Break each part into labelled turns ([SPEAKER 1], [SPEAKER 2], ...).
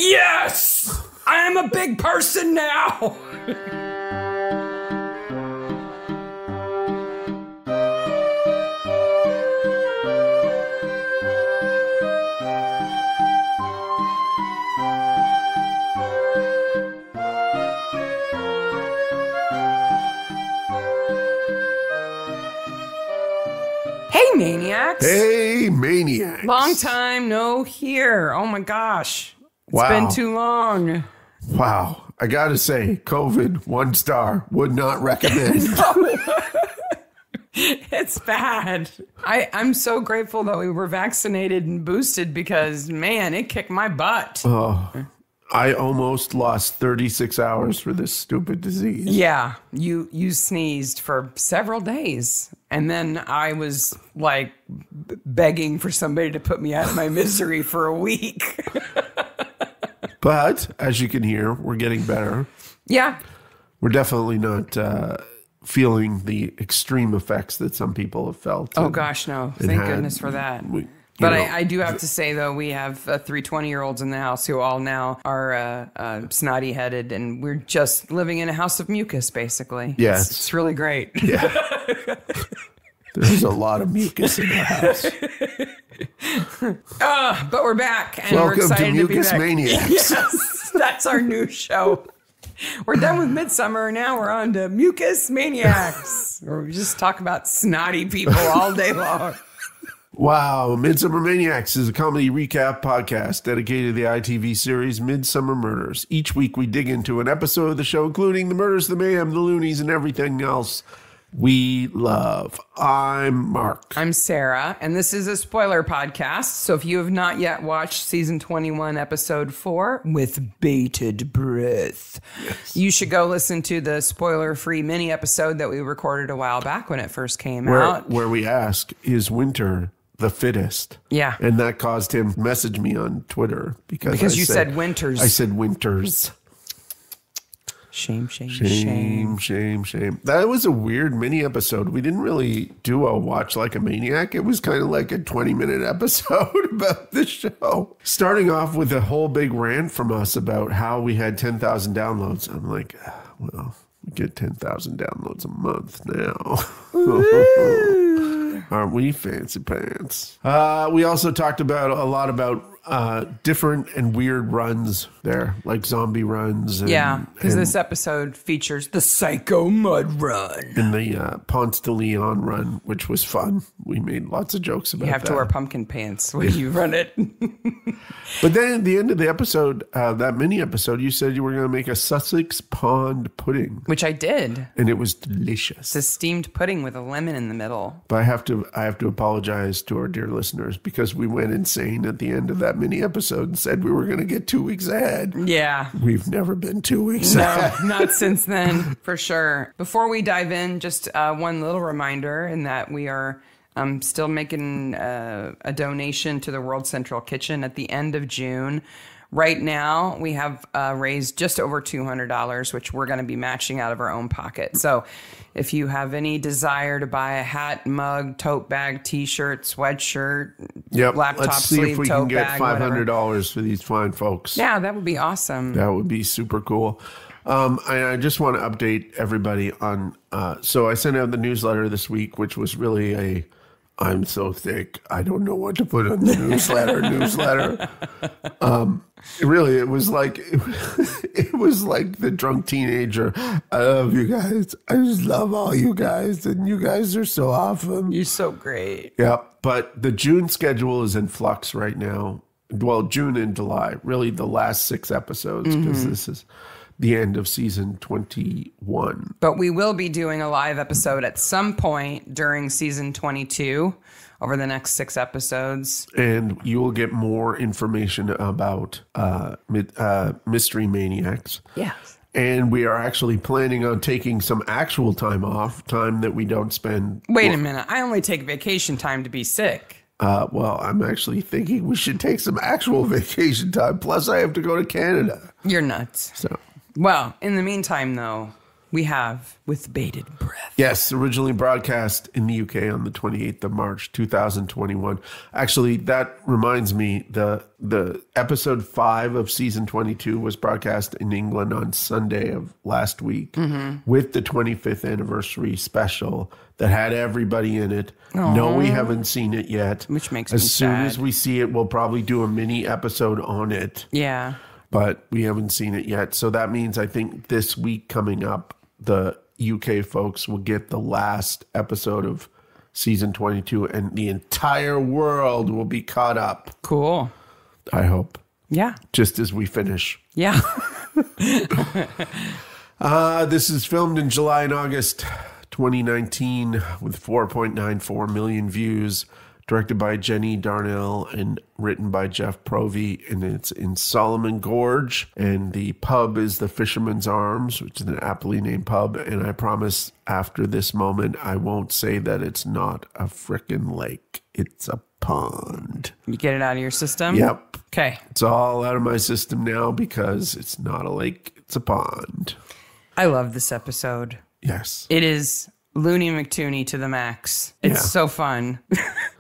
[SPEAKER 1] Yes! I am a big person now! Hey, Maniacs.
[SPEAKER 2] Hey, Maniacs.
[SPEAKER 1] Long time no hear. Oh, my gosh. It's been too long.
[SPEAKER 2] Wow. I got to say, COVID, 1 star, would not recommend.
[SPEAKER 1] It's bad. I'm so grateful that we were vaccinated and boosted because, man, it kicked my butt.
[SPEAKER 2] Oh, I almost lost 36 hours for this stupid disease.
[SPEAKER 1] Yeah, you sneezed for several days. And then I was like begging for somebody to put me out of my misery for a week.
[SPEAKER 2] But as you can hear, we're getting better.
[SPEAKER 1] Yeah.
[SPEAKER 2] We're definitely not feeling the extreme effects that some people have felt.
[SPEAKER 1] Oh, gosh, no. Thank goodness for that. But I do have to say, though, we have 3 20-year-olds in the house who all now are snotty-headed, and we're just living in a house of mucus, basically.
[SPEAKER 2] Yes.
[SPEAKER 1] It's really great.
[SPEAKER 2] Yeah. There's a lot of mucus in the house.
[SPEAKER 1] But we're back, and
[SPEAKER 2] Welcome
[SPEAKER 1] we're excited
[SPEAKER 2] to Mucus
[SPEAKER 1] be back.
[SPEAKER 2] Maniacs.
[SPEAKER 1] Yes, that's our new show. We're done with Midsomer, now we're on to Mucus Maniacs, where we just talk about snotty people all day long.
[SPEAKER 2] Wow, Midsomer Maniacs is a comedy recap podcast dedicated to the ITV series Midsomer Murders. Each week we dig into an episode of the show, including the murders, the mayhem, the loonies, and everything else we love. I'm Mark.
[SPEAKER 1] I'm Sarah, and this is a spoiler podcast. So if you have not yet watched season 21, episode 4, With Bated Breath, yes, you should go listen to the spoiler-free mini episode that we recorded a while back when it first came out.
[SPEAKER 2] Where we ask, is winter the fittest?
[SPEAKER 1] Yeah.
[SPEAKER 2] And that caused him to message me on Twitter because
[SPEAKER 1] you said winters.
[SPEAKER 2] I said winters.
[SPEAKER 1] Shame.
[SPEAKER 2] That was a weird mini episode. We didn't really do a watch like a maniac. It was kind of like a 20-minute episode about the show. Starting off with a whole big rant from us about how we had 10,000 downloads. I'm like, well, we get 10,000 downloads a month now. Aren't we fancy pants? We also talked about a lot about different and weird runs there, like zombie runs.
[SPEAKER 1] Yeah, because this episode features the Psycho Mud Run.
[SPEAKER 2] And the Ponce de Leon run, which was fun. We made lots of jokes about that.
[SPEAKER 1] You have to wear pumpkin pants when you run it.
[SPEAKER 2] But then at the end of the episode, that mini episode, you said you were going to make a Sussex pond pudding.
[SPEAKER 1] Which I did.
[SPEAKER 2] And it was delicious.
[SPEAKER 1] It's a steamed pudding with a lemon in the middle.
[SPEAKER 2] But I have to apologize to our dear listeners because we went insane at the end of that mini episode and said we were going to get 2 weeks ahead.
[SPEAKER 1] Yeah.
[SPEAKER 2] We've never been 2 weeks ahead.
[SPEAKER 1] No, not since then, for sure. Before we dive in, just one little reminder in that we are still making a donation to the World Central Kitchen at the end of June. Right now, we have raised just over $200, which we're going to be matching out of our own pocket. So if you have any desire to buy a hat, mug, tote bag, T-shirt, sweatshirt, laptop
[SPEAKER 2] let's see
[SPEAKER 1] sleeve,
[SPEAKER 2] if we
[SPEAKER 1] tote
[SPEAKER 2] can get
[SPEAKER 1] bag,
[SPEAKER 2] $500 for these fine folks.
[SPEAKER 1] Yeah, that would be awesome.
[SPEAKER 2] That would be super cool. I just want to update everybody on, so I sent out the newsletter this week, which was really I'm so thick, I don't know what to put on the newsletter. It was like the drunk teenager. I love you guys. I just love all you guys, and you guys are so awesome.
[SPEAKER 1] You're so great.
[SPEAKER 2] Yeah, but the June schedule is in flux right now. Well, June and July, really the last 6 episodes, because this is the end of season 21.
[SPEAKER 1] But we will be doing a live episode at some point during season 22 over the next 6 episodes.
[SPEAKER 2] And you will get more information about Mystery Maniacs.
[SPEAKER 1] Yes.
[SPEAKER 2] And we are actually planning on taking some actual time off, time that we don't spend.
[SPEAKER 1] Wait a minute. I only take vacation time to be sick.
[SPEAKER 2] Well, I'm actually thinking we should take some actual vacation time. Plus, I have to go to Canada.
[SPEAKER 1] You're nuts.
[SPEAKER 2] So,
[SPEAKER 1] well, in the meantime, though, We have With Bated Breath.
[SPEAKER 2] Yes, originally broadcast in the UK on the 28th of March, 2021. Actually, that reminds me, the episode 5 of season 22 was broadcast in England on Sunday of last week with the 25th anniversary special that had everybody in it.
[SPEAKER 1] Aww.
[SPEAKER 2] No, we haven't seen it yet.
[SPEAKER 1] Which makes me
[SPEAKER 2] sad. As soon as
[SPEAKER 1] sad.
[SPEAKER 2] we see it, we'll probably do a mini episode on it.
[SPEAKER 1] Yeah.
[SPEAKER 2] But we haven't seen it yet. So that means I think this week coming up, the UK folks will get the last episode of season 22 and the entire world will be caught up.
[SPEAKER 1] Cool.
[SPEAKER 2] I hope.
[SPEAKER 1] Yeah.
[SPEAKER 2] Just as we finish.
[SPEAKER 1] Yeah.
[SPEAKER 2] This is filmed in July and August 2019 with 4.94 million views. Directed by Jenny Darnell and written by Jeff Provey, and it's in Solomon Gorge. And the pub is the Fisherman's Arms, which is an aptly named pub. And I promise after this moment, I won't say that it's not a frickin' lake. It's a pond.
[SPEAKER 1] You get it out of your system?
[SPEAKER 2] Yep.
[SPEAKER 1] Okay.
[SPEAKER 2] It's all out of my system now because it's not a lake, it's a pond.
[SPEAKER 1] I love this episode.
[SPEAKER 2] Yes.
[SPEAKER 1] It is Looney McTooney to the max. It's
[SPEAKER 2] Yeah.
[SPEAKER 1] so fun.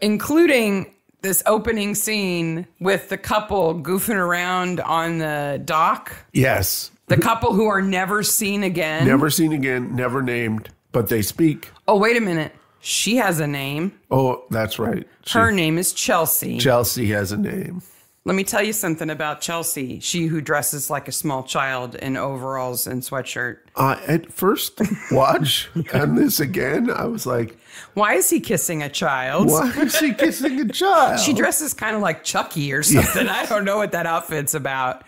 [SPEAKER 1] Including this opening scene with the couple goofing around on the dock.
[SPEAKER 2] Yes.
[SPEAKER 1] The couple who are never seen again.
[SPEAKER 2] Never seen again, never named, but they speak.
[SPEAKER 1] Oh, wait a minute. She has a name.
[SPEAKER 2] Oh, that's right.
[SPEAKER 1] Her name is Chelsea.
[SPEAKER 2] Chelsea has a name.
[SPEAKER 1] Let me tell you something about Chelsea. She who dresses like a small child in overalls and sweatshirt.
[SPEAKER 2] At first watch and this again, I was like,
[SPEAKER 1] Why is he kissing a child?
[SPEAKER 2] why is she kissing a child?
[SPEAKER 1] She dresses kind of like Chucky or something. I don't know what that outfit's about.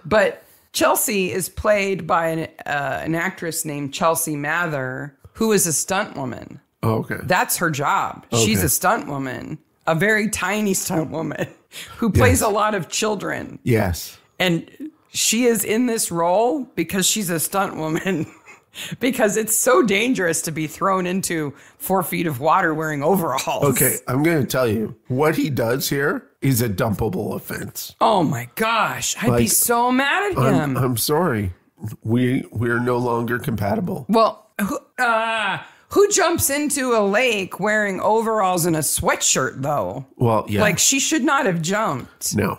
[SPEAKER 1] But Chelsea is played by an actress named Chelsea Mather, who is a stunt woman.
[SPEAKER 2] Oh, okay.
[SPEAKER 1] That's her job. She's
[SPEAKER 2] Okay.
[SPEAKER 1] a stunt woman, a very tiny stunt woman who plays a lot of children.
[SPEAKER 2] Yes.
[SPEAKER 1] And she is in this role because she's a stunt woman. Because it's so dangerous to be thrown into 4 feet of water wearing overalls.
[SPEAKER 2] Okay, I'm going to tell you what he does here is a dumpable offense.
[SPEAKER 1] Oh my gosh. I'd be so mad at him.
[SPEAKER 2] I'm sorry. We're no longer compatible.
[SPEAKER 1] Well, who jumps into a lake wearing overalls and a sweatshirt, though?
[SPEAKER 2] Well, yeah.
[SPEAKER 1] Like, she should not have jumped.
[SPEAKER 2] No.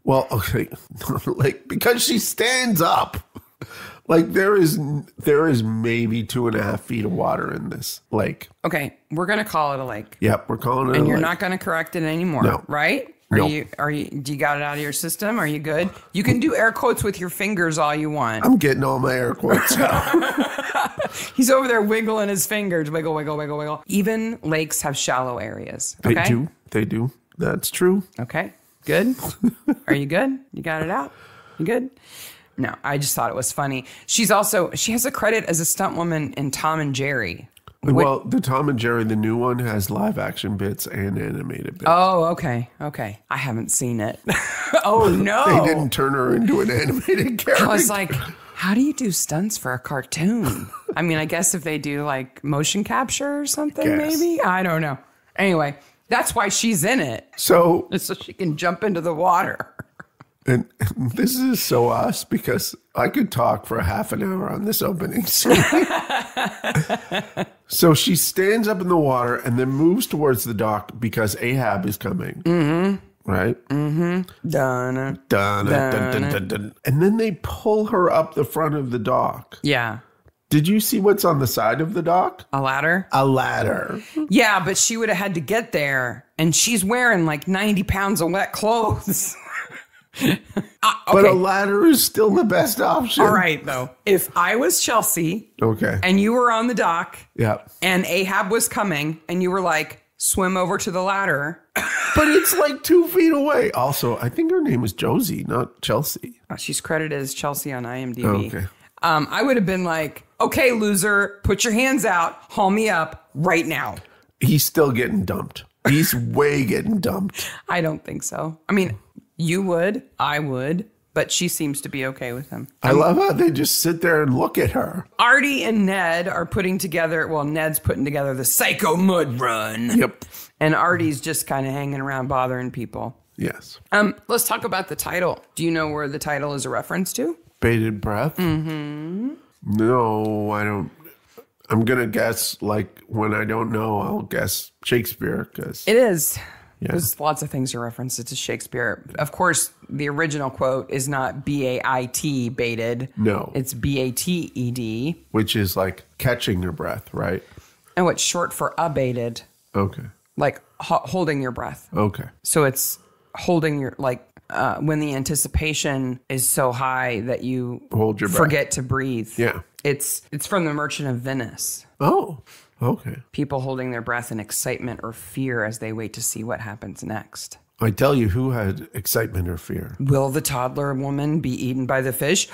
[SPEAKER 2] Well, okay. Like, because she stands up. Like, there is maybe 2.5 feet of water in this lake.
[SPEAKER 1] Okay, we're going to call it a lake.
[SPEAKER 2] Yep, we're calling it
[SPEAKER 1] And
[SPEAKER 2] a
[SPEAKER 1] you're
[SPEAKER 2] lake.
[SPEAKER 1] not going to correct it anymore,
[SPEAKER 2] No.
[SPEAKER 1] right?
[SPEAKER 2] No.
[SPEAKER 1] Do you got it out of your system? Are you good? You can do air quotes with your fingers all you want.
[SPEAKER 2] I'm getting all my air quotes out.
[SPEAKER 1] He's over there wiggling his fingers. Wiggle, wiggle, wiggle, wiggle. Even lakes have shallow areas. Okay?
[SPEAKER 2] They do. That's true.
[SPEAKER 1] Okay. Good. Are you good? You got it out? You good? No, I just thought it was funny. She has a credit as a stunt woman in Tom and Jerry.
[SPEAKER 2] Well, the Tom and Jerry, the new one, has live action bits and animated bits.
[SPEAKER 1] Oh, okay. Okay. I haven't seen it. Oh, no.
[SPEAKER 2] They didn't turn her into an animated character.
[SPEAKER 1] I was like, how do you do stunts for a cartoon? I mean, I guess if they do like motion capture or something,
[SPEAKER 2] Guess.
[SPEAKER 1] maybe. I don't know. Anyway, that's why she's in it.
[SPEAKER 2] So
[SPEAKER 1] she can jump into the water.
[SPEAKER 2] and this is so us because I could talk for a half an hour on this opening scene. So she stands up in the water and then moves towards the dock because Ahab is coming. Mm-hmm. Right?
[SPEAKER 1] Mm-hmm. Dun,
[SPEAKER 2] Dun, dun, dun, dun, dun. And then they pull her up the front of the dock.
[SPEAKER 1] yeah.
[SPEAKER 2] Did you see what's on the side of the dock?
[SPEAKER 1] A ladder?
[SPEAKER 2] A ladder.
[SPEAKER 1] Yeah, but she would have had to get there. And she's wearing like 90 pounds of wet clothes.
[SPEAKER 2] But a ladder is still the best option.
[SPEAKER 1] All right, though. If I was Chelsea
[SPEAKER 2] Okay.
[SPEAKER 1] and you were on the dock
[SPEAKER 2] Yeah.
[SPEAKER 1] and Ahab was coming and you were like, swim over to the ladder.
[SPEAKER 2] But it's like 2 feet away. Also, I think her name is Josie, not Chelsea.
[SPEAKER 1] She's credited as Chelsea on IMDb.
[SPEAKER 2] Okay.
[SPEAKER 1] I would have been like, okay, loser, put your hands out, haul me up right now.
[SPEAKER 2] He's still getting dumped. He's way getting dumped.
[SPEAKER 1] I don't think so. I mean, you would, I would, but she seems to be okay with him.
[SPEAKER 2] I love how they just sit there and look at her.
[SPEAKER 1] Artie and Ned are putting together, well, Ned's putting together the Psycho Mud Run.
[SPEAKER 2] Yep.
[SPEAKER 1] And Artie's just kind of hanging around bothering people.
[SPEAKER 2] Yes.
[SPEAKER 1] Let's taltalk about the title. Do you know where the title is a reference to?
[SPEAKER 2] Bated breath. No, I don't. I'm going to guess, like, when I don't know, I'll guess Shakespeare. Cause,
[SPEAKER 1] it is.
[SPEAKER 2] Yeah.
[SPEAKER 1] There's lots of things to reference it to Shakespeare. Of course, the original quote is not B-A-I-T baited.
[SPEAKER 2] No.
[SPEAKER 1] It's B-A-T-E-D.
[SPEAKER 2] Which is like catching your breath, right?
[SPEAKER 1] And what's short for abated.
[SPEAKER 2] Okay.
[SPEAKER 1] Like holding your breath.
[SPEAKER 2] Okay.
[SPEAKER 1] So it's holding your, like, when the anticipation is so high that you
[SPEAKER 2] hold your breath.
[SPEAKER 1] Forget to breathe.
[SPEAKER 2] Yeah.
[SPEAKER 1] It's from The Merchant of Venice.
[SPEAKER 2] Oh, okay.
[SPEAKER 1] People holding their breath in excitement or fear as they wait to see what happens next.
[SPEAKER 2] I tell you who had excitement or fear.
[SPEAKER 1] Will the toddler woman be eaten by the fish?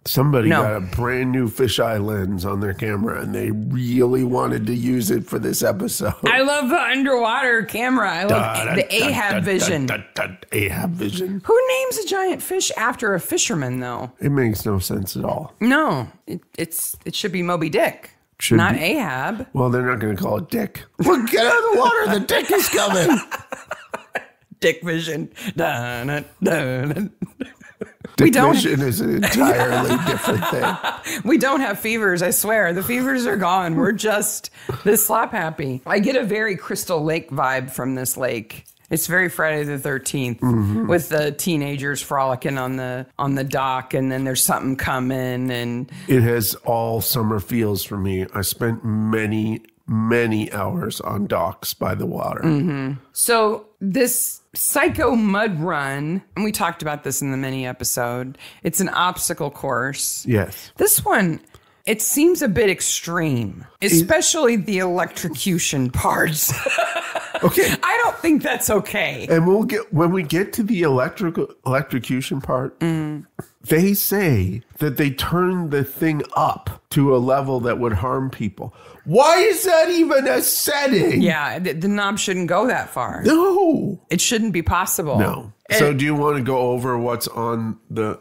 [SPEAKER 2] Somebody
[SPEAKER 1] No.
[SPEAKER 2] got a brand new fisheye lens on their camera and they really wanted to use it for this episode.
[SPEAKER 1] I love the underwater camera. I love the Ahab vision.
[SPEAKER 2] Ahab vision.
[SPEAKER 1] Who names a giant fish after a fisherman, though?
[SPEAKER 2] It makes no sense at all.
[SPEAKER 1] No, it should be Moby Dick,
[SPEAKER 2] Should
[SPEAKER 1] not
[SPEAKER 2] be.
[SPEAKER 1] Ahab.
[SPEAKER 2] Well, they're not going to call it Dick. Well, get out of the water. The Dick is coming.
[SPEAKER 1] Dick vision. Dun, dun, dun, dun.
[SPEAKER 2] Dick
[SPEAKER 1] don't-
[SPEAKER 2] vision is an entirely different thing.
[SPEAKER 1] We don't have fevers, I swear. The fevers are gone. We're just this slap happy. I get a very Crystal Lake vibe from this lake. It's very Friday the 13th with the teenagers frolicking on the dock, and then there's something coming, and
[SPEAKER 2] It has all summer feels for me. I spent many, many hours on docks by the water.
[SPEAKER 1] so this psycho mud run, and we talked about this in the mini episode. It's an obstacle course.
[SPEAKER 2] Yes.
[SPEAKER 1] This one, it seems a bit extreme, especially the electrocution parts.
[SPEAKER 2] Okay.
[SPEAKER 1] I don't think that's okay.
[SPEAKER 2] And when we get to the electrocution part, they say that they turn the thing up to a level that would harm people. Why is that even a setting?
[SPEAKER 1] Yeah, the knob shouldn't go that far.
[SPEAKER 2] No.
[SPEAKER 1] It shouldn't be possible.
[SPEAKER 2] No. So do you want to go over what's on the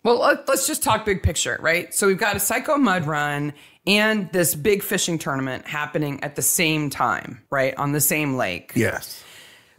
[SPEAKER 1] Well, let's just talk big picture, right? So we've got a psycho mud run and this big fishing tournament happening at the same time, right? On the same lake.
[SPEAKER 2] Yes.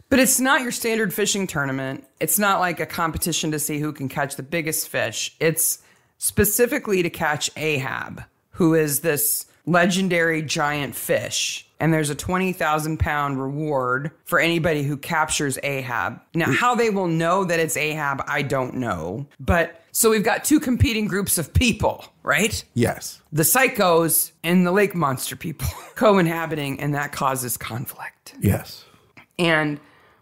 [SPEAKER 1] But it's not your standard fishing tournament. It's not like a competition to see who can catch the biggest fish. It's specifically to catch Ahab, who is this legendary giant fish. And there's a 20,000 pound reward for anybody who captures Ahab. Now, how they will know that it's Ahab, I don't know. But so we've got two competing groups of people, right?
[SPEAKER 2] Yes.
[SPEAKER 1] The psychos and the lake monster people co-inhabiting, and that causes conflict.
[SPEAKER 2] Yes.
[SPEAKER 1] And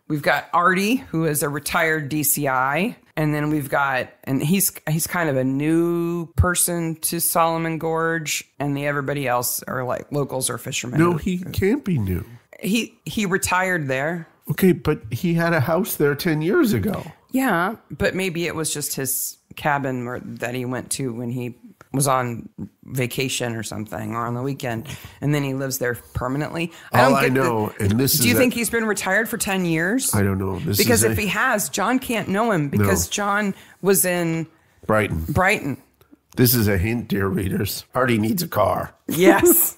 [SPEAKER 1] we've got Artie, who is a retired DCI. And then we've got, and he's kind of a new person to Solomon Gorge, and everybody else are like locals or fishermen.
[SPEAKER 2] No, he can't be new.
[SPEAKER 1] He retired there.
[SPEAKER 2] Okay, but he had a house there 10 years ago.
[SPEAKER 1] Yeah, but maybe it was just his cabin that he went to when he was on vacation or something, or on the weekend, and then he lives there permanently.
[SPEAKER 2] I know, and this is...
[SPEAKER 1] Do you think he's been retired for 10 years?
[SPEAKER 2] I don't know.
[SPEAKER 1] Because if he has, John can't know him because John was in
[SPEAKER 2] Brighton. This is a hint, dear readers. Artie needs a car.
[SPEAKER 1] Yes.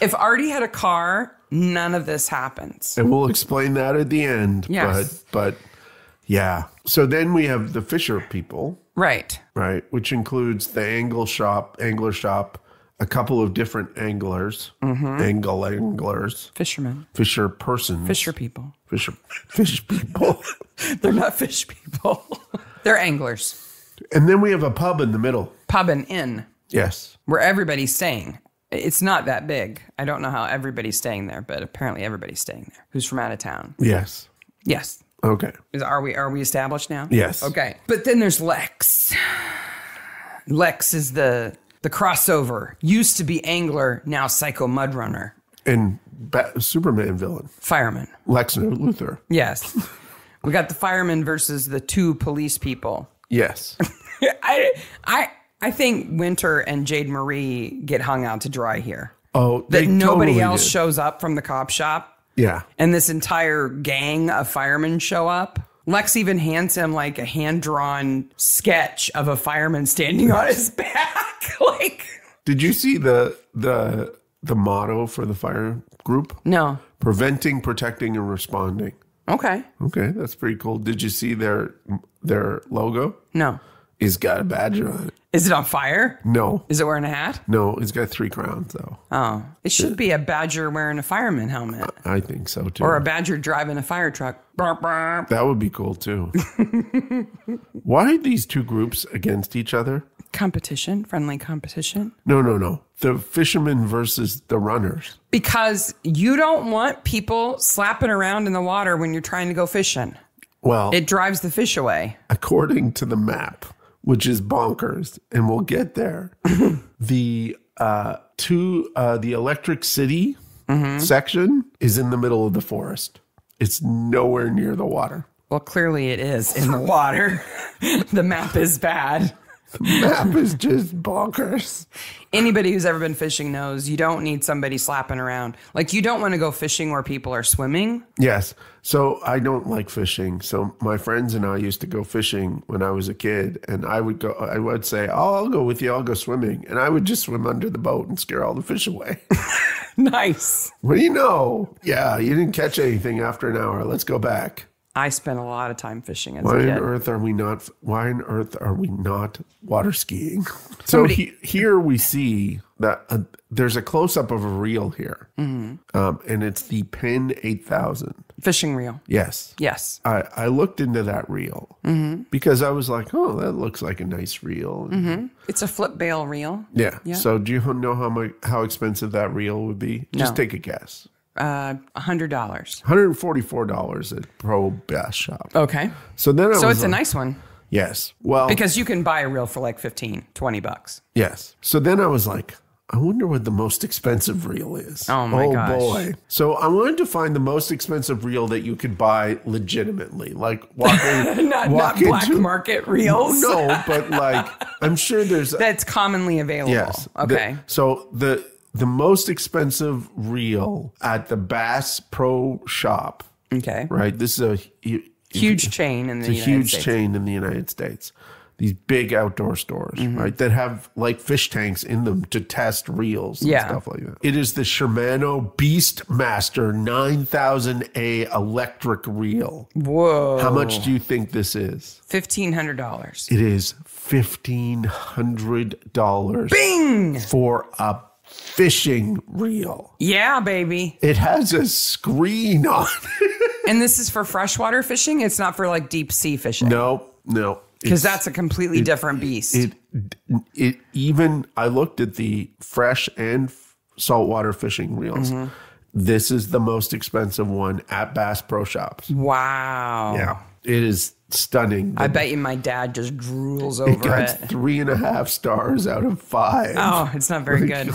[SPEAKER 1] If Artie had a car, none of this happens.
[SPEAKER 2] And we'll explain that at the end.
[SPEAKER 1] Yes.
[SPEAKER 2] But yeah. So then we have the fisher people.
[SPEAKER 1] Right.
[SPEAKER 2] Right. Which includes the angler shop, a couple of different anglers, anglers,
[SPEAKER 1] Fishermen.
[SPEAKER 2] fisher persons,
[SPEAKER 1] Fisher people.
[SPEAKER 2] fish people.
[SPEAKER 1] They're not fish people. They're anglers.
[SPEAKER 2] And then we have a pub in the middle.
[SPEAKER 1] Pub and inn.
[SPEAKER 2] Yes.
[SPEAKER 1] Where everybody's staying. It's not that big. I don't know how everybody's staying there, but apparently everybody's staying there who's from out of town.
[SPEAKER 2] Yes.
[SPEAKER 1] Yes.
[SPEAKER 2] Okay.
[SPEAKER 1] Are we established now?
[SPEAKER 2] Yes.
[SPEAKER 1] Okay. But then there's Lex. Lex is the crossover. Used to be angler, now psycho mud runner.
[SPEAKER 2] And Superman villain.
[SPEAKER 1] Fireman.
[SPEAKER 2] Lex Luthor.
[SPEAKER 1] Yes. We got the fireman versus the two police people.
[SPEAKER 2] Yes.
[SPEAKER 1] I think Winter and Jade Marie get hung out to dry here.
[SPEAKER 2] Oh,
[SPEAKER 1] That nobody
[SPEAKER 2] totally
[SPEAKER 1] else
[SPEAKER 2] did.
[SPEAKER 1] shows up from the cop shop.
[SPEAKER 2] Yeah.
[SPEAKER 1] And this entire gang of firemen show up. Lex even hands him like a hand-drawn sketch of a fireman standing on his back.
[SPEAKER 2] Did you see the motto for the fire group?
[SPEAKER 1] No.
[SPEAKER 2] Preventing, protecting, and responding.
[SPEAKER 1] Okay.
[SPEAKER 2] Okay, that's pretty cool. Did you see their logo?
[SPEAKER 1] No.
[SPEAKER 2] It's got a badger on it.
[SPEAKER 1] Is it on fire?
[SPEAKER 2] No.
[SPEAKER 1] Is it wearing a hat?
[SPEAKER 2] No, it's got 3 crowns, though.
[SPEAKER 1] Oh, it should be a badger wearing a fireman helmet.
[SPEAKER 2] I think so, too.
[SPEAKER 1] Or a badger driving a fire truck. Burp, burp.
[SPEAKER 2] That would be cool, too. Why are these 2 groups against each other?
[SPEAKER 1] Competition, friendly competition.
[SPEAKER 2] No. The fishermen versus the runners.
[SPEAKER 1] Because you don't want people slapping around in the water when you're trying to go fishing.
[SPEAKER 2] Well,
[SPEAKER 1] It drives the fish away.
[SPEAKER 2] according to the map, which is bonkers, and we'll get there, the Electric City section is in the middle of the forest. It's nowhere near the water.
[SPEAKER 1] Well, clearly it is in the water. The map is bad.
[SPEAKER 2] The map is just bonkers.
[SPEAKER 1] Anybody who's ever been fishing knows you don't need somebody slapping around. Like, you don't want to go fishing where people are swimming.
[SPEAKER 2] Yes. So I don't like fishing. So my friends and I used to go fishing when I was a kid, and I would say, "Oh, I'll go with you. I'll go swimming." And I would just swim under the boat and scare all the fish away.
[SPEAKER 1] Nice.
[SPEAKER 2] What do you know? Yeah, you didn't catch anything after an hour. Let's go back.
[SPEAKER 1] I spent a lot of time fishing as a
[SPEAKER 2] Why
[SPEAKER 1] kid.
[SPEAKER 2] on earth are we not water skiing? So here we see that there's a close-up of a reel here. And it's the Penn 8000.
[SPEAKER 1] Fishing reel.
[SPEAKER 2] Yes.
[SPEAKER 1] Yes.
[SPEAKER 2] I looked into that reel because I was like, oh, that looks like a nice reel.
[SPEAKER 1] It's a flip bail reel.
[SPEAKER 2] Yeah. So do you know how expensive that reel would be?
[SPEAKER 1] No.
[SPEAKER 2] Just take a guess.
[SPEAKER 1] $100.
[SPEAKER 2] $144 at Pro Bass Shop.
[SPEAKER 1] Okay.
[SPEAKER 2] So then
[SPEAKER 1] So it's a nice one.
[SPEAKER 2] Yes. Well,
[SPEAKER 1] Because you can buy a reel for like $15-20.
[SPEAKER 2] yes. So then I was like, I wonder what the most expensive reel is.
[SPEAKER 1] Oh my gosh.
[SPEAKER 2] Boy. So I wanted to find the most expensive reel that you could buy legitimately, like walking,
[SPEAKER 1] Not black market reels.
[SPEAKER 2] No, but like I'm sure there's
[SPEAKER 1] That's commonly available.
[SPEAKER 2] yes.
[SPEAKER 1] Okay.
[SPEAKER 2] So the most expensive reel at the Bass Pro Shop.
[SPEAKER 1] Okay.
[SPEAKER 2] Right. This is a
[SPEAKER 1] Huge chain in the United
[SPEAKER 2] huge
[SPEAKER 1] States.
[SPEAKER 2] chain in the United States. These big outdoor stores, right, that have like fish tanks in them to test reels and stuff like that. It is the Shimano Beastmaster 9000A electric reel.
[SPEAKER 1] Whoa.
[SPEAKER 2] How much do you think this is?
[SPEAKER 1] $1,500.
[SPEAKER 2] It is $1,500.
[SPEAKER 1] Bing!
[SPEAKER 2] For a fishing reel.
[SPEAKER 1] Yeah, baby.
[SPEAKER 2] It has a screen on it.
[SPEAKER 1] And this is for freshwater fishing? It's not for like deep sea fishing?
[SPEAKER 2] No.
[SPEAKER 1] Because that's a completely different beast.
[SPEAKER 2] It even, I looked at the fresh and saltwater fishing reels. This is the most expensive one at Bass Pro Shops.
[SPEAKER 1] Wow.
[SPEAKER 2] Yeah. It is stunning.
[SPEAKER 1] I bet you my dad just drools over it.
[SPEAKER 2] It got 3.5 stars out of 5.
[SPEAKER 1] Oh, it's not very good.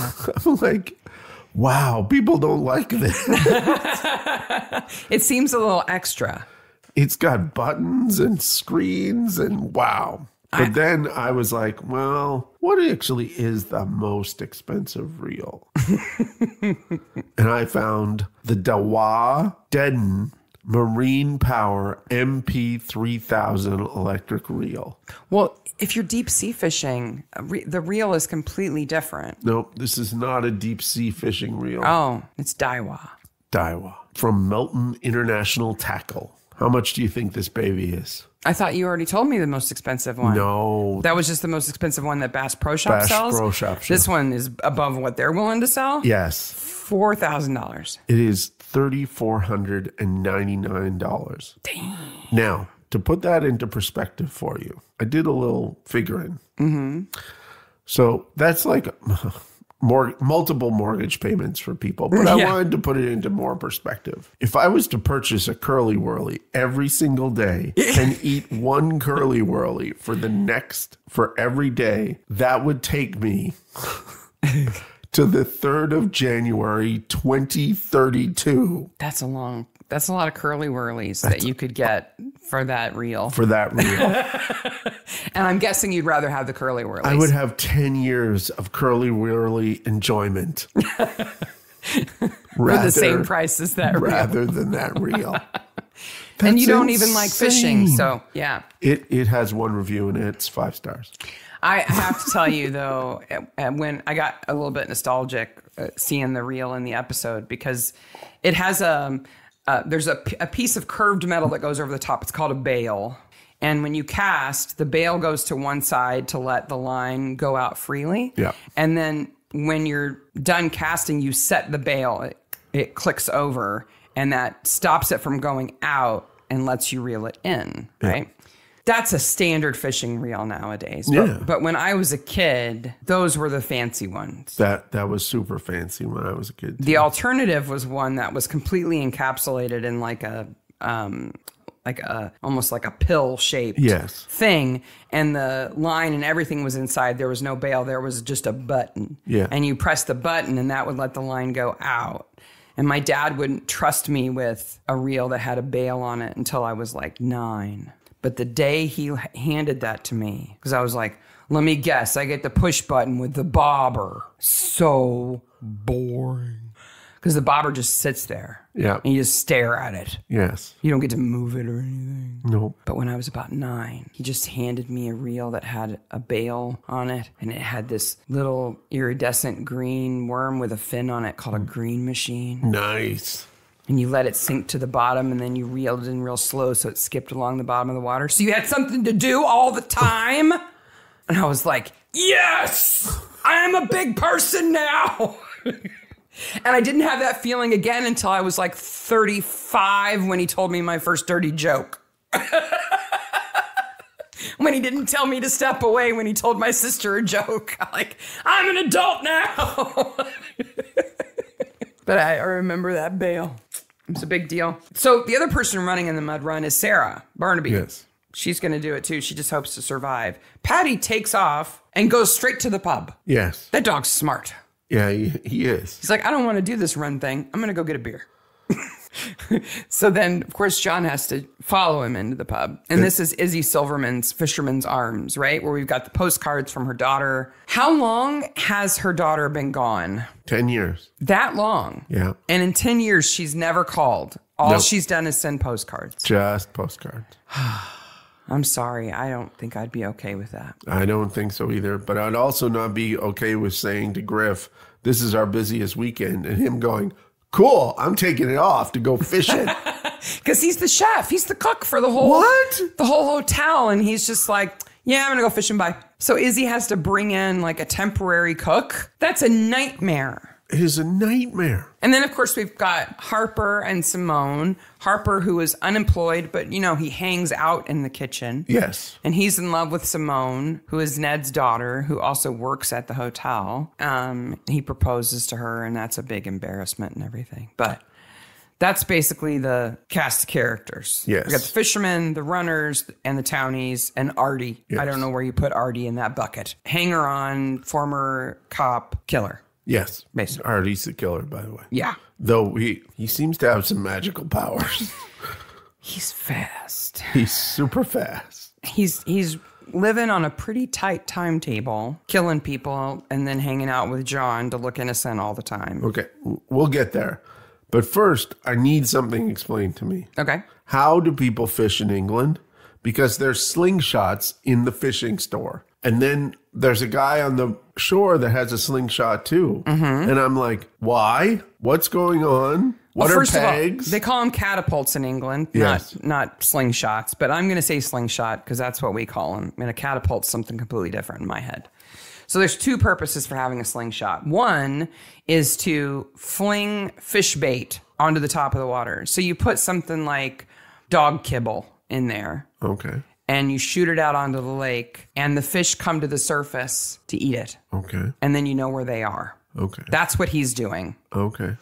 [SPEAKER 2] I'm like, wow, people don't like this.
[SPEAKER 1] It seems a little extra.
[SPEAKER 2] It's got buttons and screens and wow. But then I was like, well, what actually is the most expensive reel? And I found the Daiwa Dedden Marine Power MP3000 electric reel.
[SPEAKER 1] Well, if you're deep sea fishing, the reel is completely different.
[SPEAKER 2] Nope, this is not a deep sea fishing reel.
[SPEAKER 1] Oh, it's Daiwa.
[SPEAKER 2] Daiwa from Melton International Tackle. How much do you think this baby is?
[SPEAKER 1] I thought you already told me the most expensive one.
[SPEAKER 2] No.
[SPEAKER 1] That was just the most expensive one that Bass Pro Shop sells?
[SPEAKER 2] Bass Pro Shop.
[SPEAKER 1] This one is above what they're willing to sell?
[SPEAKER 2] Yes.
[SPEAKER 1] $4,000.
[SPEAKER 2] It is $3,499.
[SPEAKER 1] Dang.
[SPEAKER 2] Now, to put that into perspective for you, I did a little figuring. So that's like multiple mortgage payments for people. But I wanted to put it into more perspective. If I was to purchase a Curly Whirly every single day and eat one Curly Whirly for every day, that would take me to the 3rd of January, 2032.
[SPEAKER 1] That's a lot of curly whirlies that you could get for that reel. And I'm guessing you'd rather have the curly whirlies.
[SPEAKER 2] I would have 10 years of Curly Whirly enjoyment.
[SPEAKER 1] For the same price as that reel.
[SPEAKER 2] Rather than that reel.
[SPEAKER 1] And you don't even like fishing, so yeah.
[SPEAKER 2] It has 1 review and it's 5 stars.
[SPEAKER 1] I have to tell you, though, when I got a little bit nostalgic seeing the reel in the episode, because it has there's a piece of curved metal that goes over the top. It's called a bail. And when you cast, the bail goes to one side to let the line go out freely.
[SPEAKER 2] Yeah.
[SPEAKER 1] And then when you're done casting, you set the bail. It clicks over, and that stops it from going out and lets you reel it in, right? Yeah. That's a standard fishing reel nowadays. But when I was a kid, those were the fancy ones.
[SPEAKER 2] That was super fancy when I was a kid, too.
[SPEAKER 1] The alternative was one that was completely encapsulated in like a almost like a pill shaped thing, and the line and everything was inside. There was no bail. There was just a button. Yeah. And you press the button, and that would let the line go out. And my dad wouldn't trust me with a reel that had a bail on it until I was like 9. But the day he handed that to me, because I was like, let me guess, I get the push button with the bobber. So boring. Because the bobber just sits there. Yeah. And you just stare at it.
[SPEAKER 2] Yes.
[SPEAKER 1] You don't get to move it or anything.
[SPEAKER 2] No.
[SPEAKER 1] But when I was about 9, he just handed me a reel that had a bail on it. And it had this little iridescent green worm with a fin on it called a green machine.
[SPEAKER 2] Nice.
[SPEAKER 1] And you let it sink to the bottom, and then you reeled it in real slow so it skipped along the bottom of the water. So you had something to do all the time. And I was like, yes, I am a big person now. And I didn't have that feeling again until I was like 35 when he told me my first dirty joke. When he didn't tell me to step away when he told my sister a joke. I'm an adult now. But I remember that bail. It's a big deal. So the other person running in the mud run is Sarah Barnaby.
[SPEAKER 2] Yes.
[SPEAKER 1] She's going to do it too. She just hopes to survive. Patty takes off and goes straight to the pub.
[SPEAKER 2] Yes.
[SPEAKER 1] That dog's smart.
[SPEAKER 2] Yeah, he is.
[SPEAKER 1] He's like, I don't want to do this run thing. I'm going to go get a beer. So then, of course, John has to follow him into the pub. And this is Izzy Silverman's Fisherman's Arms, right? Where we've got the postcards from her daughter. How long has her daughter been gone?
[SPEAKER 2] 10 years.
[SPEAKER 1] That long?
[SPEAKER 2] Yeah.
[SPEAKER 1] And in 10 years, she's never called. All she's done is send postcards.
[SPEAKER 2] Just postcards.
[SPEAKER 1] I'm sorry. I don't think I'd be okay with that.
[SPEAKER 2] I don't think so either. But I'd also not be okay with saying to Griff, this is our busiest weekend, and him going, cool, I'm taking it off to go fishing.
[SPEAKER 1] Because he's the chef. He's the cook for the whole the whole hotel. And he's just like, yeah, I'm going to go fishing. Bye. So Izzy has to bring in like a temporary cook. That's a nightmare.
[SPEAKER 2] It is a nightmare.
[SPEAKER 1] And then, of course, we've got Harper and Simone. Harper, who is unemployed, but, he hangs out in the kitchen.
[SPEAKER 2] Yes.
[SPEAKER 1] And he's in love with Simone, who is Ned's daughter, who also works at the hotel. He proposes to her, and that's a big embarrassment and everything. But that's basically the cast of characters.
[SPEAKER 2] Yes.
[SPEAKER 1] We got the fishermen, the runners, and the townies, and Artie. Yes. I don't know where you put Artie in that bucket. Hanger-on, former cop, killer.
[SPEAKER 2] Yes.
[SPEAKER 1] Basically.
[SPEAKER 2] Artie's the killer, by the way.
[SPEAKER 1] Yeah.
[SPEAKER 2] Though he seems to have some magical powers.
[SPEAKER 1] He's fast.
[SPEAKER 2] He's super fast.
[SPEAKER 1] He's living on a pretty tight timetable, killing people, and then hanging out with John to look innocent all the time.
[SPEAKER 2] Okay. We'll get there. But first, I need something explained to me.
[SPEAKER 1] Okay.
[SPEAKER 2] How do people fish in England? Because there's slingshots in the fishing store. And then there's a guy on the shore that has a slingshot too. Mm-hmm. And I'm like, why? What's going on? What are pegs?
[SPEAKER 1] Of all, they call them catapults in England, not slingshots. But I'm going to say slingshot because that's what we call them. And a catapult's something completely different in my head. So there's 2 purposes for having a slingshot. One is to fling fish bait onto the top of the water. So you put something like dog kibble in there.
[SPEAKER 2] Okay.
[SPEAKER 1] And you shoot it out onto the lake, and the fish come to the surface to eat it.
[SPEAKER 2] Okay.
[SPEAKER 1] And then you know where they are.
[SPEAKER 2] Okay.
[SPEAKER 1] That's what he's doing.
[SPEAKER 2] Okay.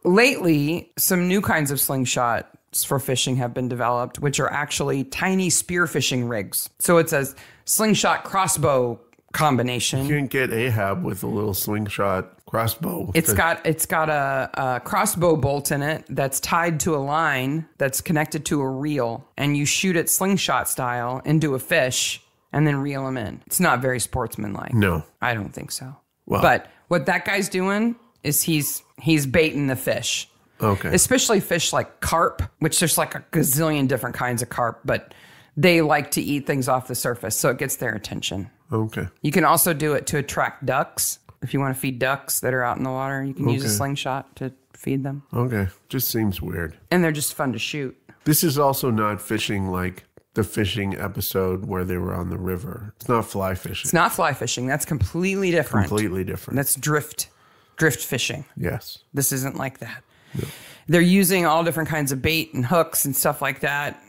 [SPEAKER 1] Lately, some new kinds of slingshots for fishing have been developed, which are actually tiny spearfishing rigs. So it's a slingshot crossbow combination.
[SPEAKER 2] You can get Ahab with a little slingshot crossbow.
[SPEAKER 1] It's got a crossbow bolt in it that's tied to a line that's connected to a reel, and you shoot it slingshot style into a fish and then reel them in. It's not very sportsmanlike.
[SPEAKER 2] No,
[SPEAKER 1] I don't think so.
[SPEAKER 2] Well,
[SPEAKER 1] but what that guy's doing is he's baiting the fish.
[SPEAKER 2] Okay.
[SPEAKER 1] Especially fish like carp, which there's like a gazillion different kinds of carp, but they like to eat things off the surface, so it gets their attention.
[SPEAKER 2] Okay.
[SPEAKER 1] You can also do it to attract ducks. If you want to feed ducks that are out in the water, you can use a slingshot to feed them.
[SPEAKER 2] Okay. Just seems weird.
[SPEAKER 1] And they're just fun to shoot.
[SPEAKER 2] This is also not fishing like the fishing episode where they were on the river. It's not fly fishing.
[SPEAKER 1] It's not fly fishing. That's completely different.
[SPEAKER 2] Completely different.
[SPEAKER 1] That's drift fishing.
[SPEAKER 2] Yes.
[SPEAKER 1] This isn't like that.
[SPEAKER 2] No.
[SPEAKER 1] They're using all different kinds of bait and hooks and stuff like that.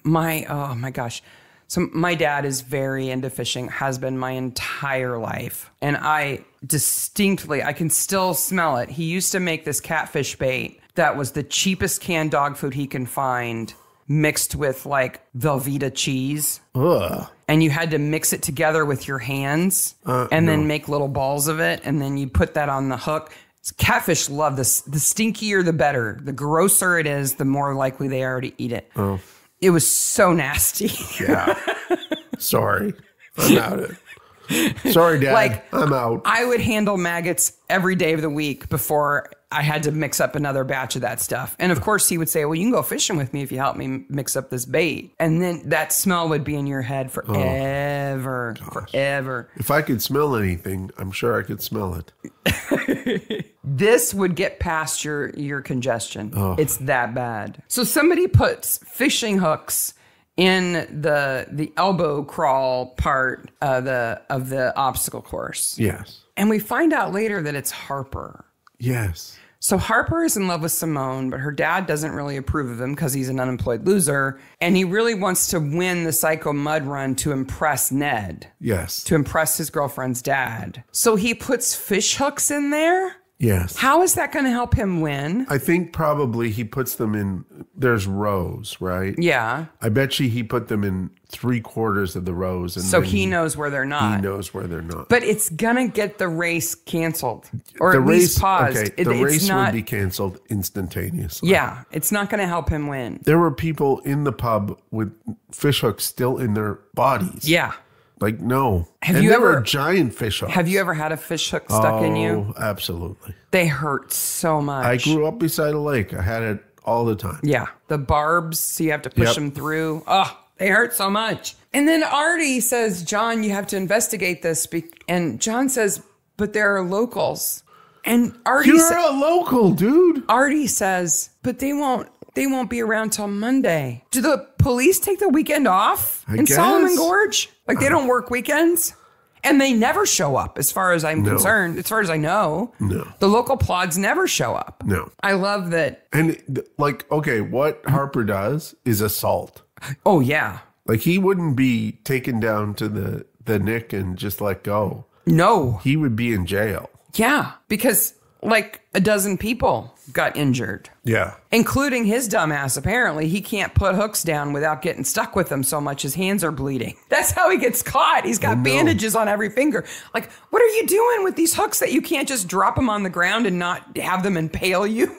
[SPEAKER 1] Oh my gosh. So my dad is very into fishing, has been my entire life. And I can still smell it. He used to make this catfish bait that was the cheapest canned dog food he can find, mixed with like Velveeta cheese.
[SPEAKER 2] Ugh.
[SPEAKER 1] And you had to mix it together with your hands and then make little balls of it. And then you put that on the hook. Catfish love this. The stinkier, the better. The grosser it is, the more likely they are to eat it.
[SPEAKER 2] Oh.
[SPEAKER 1] It was so nasty.
[SPEAKER 2] Yeah. Sorry. I'm out. Sorry, Dad.
[SPEAKER 1] Like,
[SPEAKER 2] I'm out.
[SPEAKER 1] I would handle maggots every day of the week before I had to mix up another batch of that stuff. And of course, he would say, well, you can go fishing with me if you help me mix up this bait. And then that smell would be in your head forever. Forever.
[SPEAKER 2] If I could smell anything, I'm sure I could smell it.
[SPEAKER 1] This would get past your congestion. Oh. It's that bad. So somebody puts fishing hooks in the elbow crawl part of the obstacle course.
[SPEAKER 2] Yes.
[SPEAKER 1] And we find out later that it's Harper.
[SPEAKER 2] Yes.
[SPEAKER 1] So Harper is in love with Simone, but her dad doesn't really approve of him because he's an unemployed loser. And he really wants to win the Psycho Mud Run to impress Ned.
[SPEAKER 2] Yes.
[SPEAKER 1] To impress his girlfriend's dad. So he puts fish hooks in there?
[SPEAKER 2] Yes.
[SPEAKER 1] How is that going to help him win?
[SPEAKER 2] I think probably he puts them in, there's rows, right?
[SPEAKER 1] Yeah.
[SPEAKER 2] I bet you he put them in 3/4 of the rows. And
[SPEAKER 1] so he knows where they're not.
[SPEAKER 2] He knows where they're not.
[SPEAKER 1] But it's going to get the race canceled. Or
[SPEAKER 2] the
[SPEAKER 1] at least paused.
[SPEAKER 2] Okay, the race would be canceled instantaneously.
[SPEAKER 1] Yeah. It's not going to help him win.
[SPEAKER 2] There were people in the pub with fish hooks still in their bodies.
[SPEAKER 1] Yeah.
[SPEAKER 2] Like, no.
[SPEAKER 1] Have you ever
[SPEAKER 2] giant fish hooks?
[SPEAKER 1] Have you ever had a fish hook stuck in you?
[SPEAKER 2] Oh, absolutely.
[SPEAKER 1] They hurt so much.
[SPEAKER 2] I grew up beside a lake. I had it all the time.
[SPEAKER 1] Yeah. The barbs, so you have to push them through. Oh, they hurt so much. And then Artie says, John, you have to investigate this. And John says, but there are locals. And Artie
[SPEAKER 2] You're a local, dude.
[SPEAKER 1] Artie says, but they won't be around till Monday. Do the police take the weekend off in Solomon Gorge? Like they don't work weekends? And they never show up, as far as I'm concerned. As far as I know.
[SPEAKER 2] No.
[SPEAKER 1] The local plods never show up.
[SPEAKER 2] No.
[SPEAKER 1] I love that.
[SPEAKER 2] And like, okay, what Harper does is assault.
[SPEAKER 1] Oh, yeah.
[SPEAKER 2] Like he wouldn't be taken down to the Nick and just let go.
[SPEAKER 1] No.
[SPEAKER 2] He would be in jail.
[SPEAKER 1] Yeah. Because like a dozen people got injured.
[SPEAKER 2] Yeah.
[SPEAKER 1] Including his dumbass. Apparently, he can't put hooks down without getting stuck with them so much his hands are bleeding. That's how he gets caught. He's got bandages on every finger. Like, what are you doing with these hooks that you can't just drop them on the ground and not have them impale you?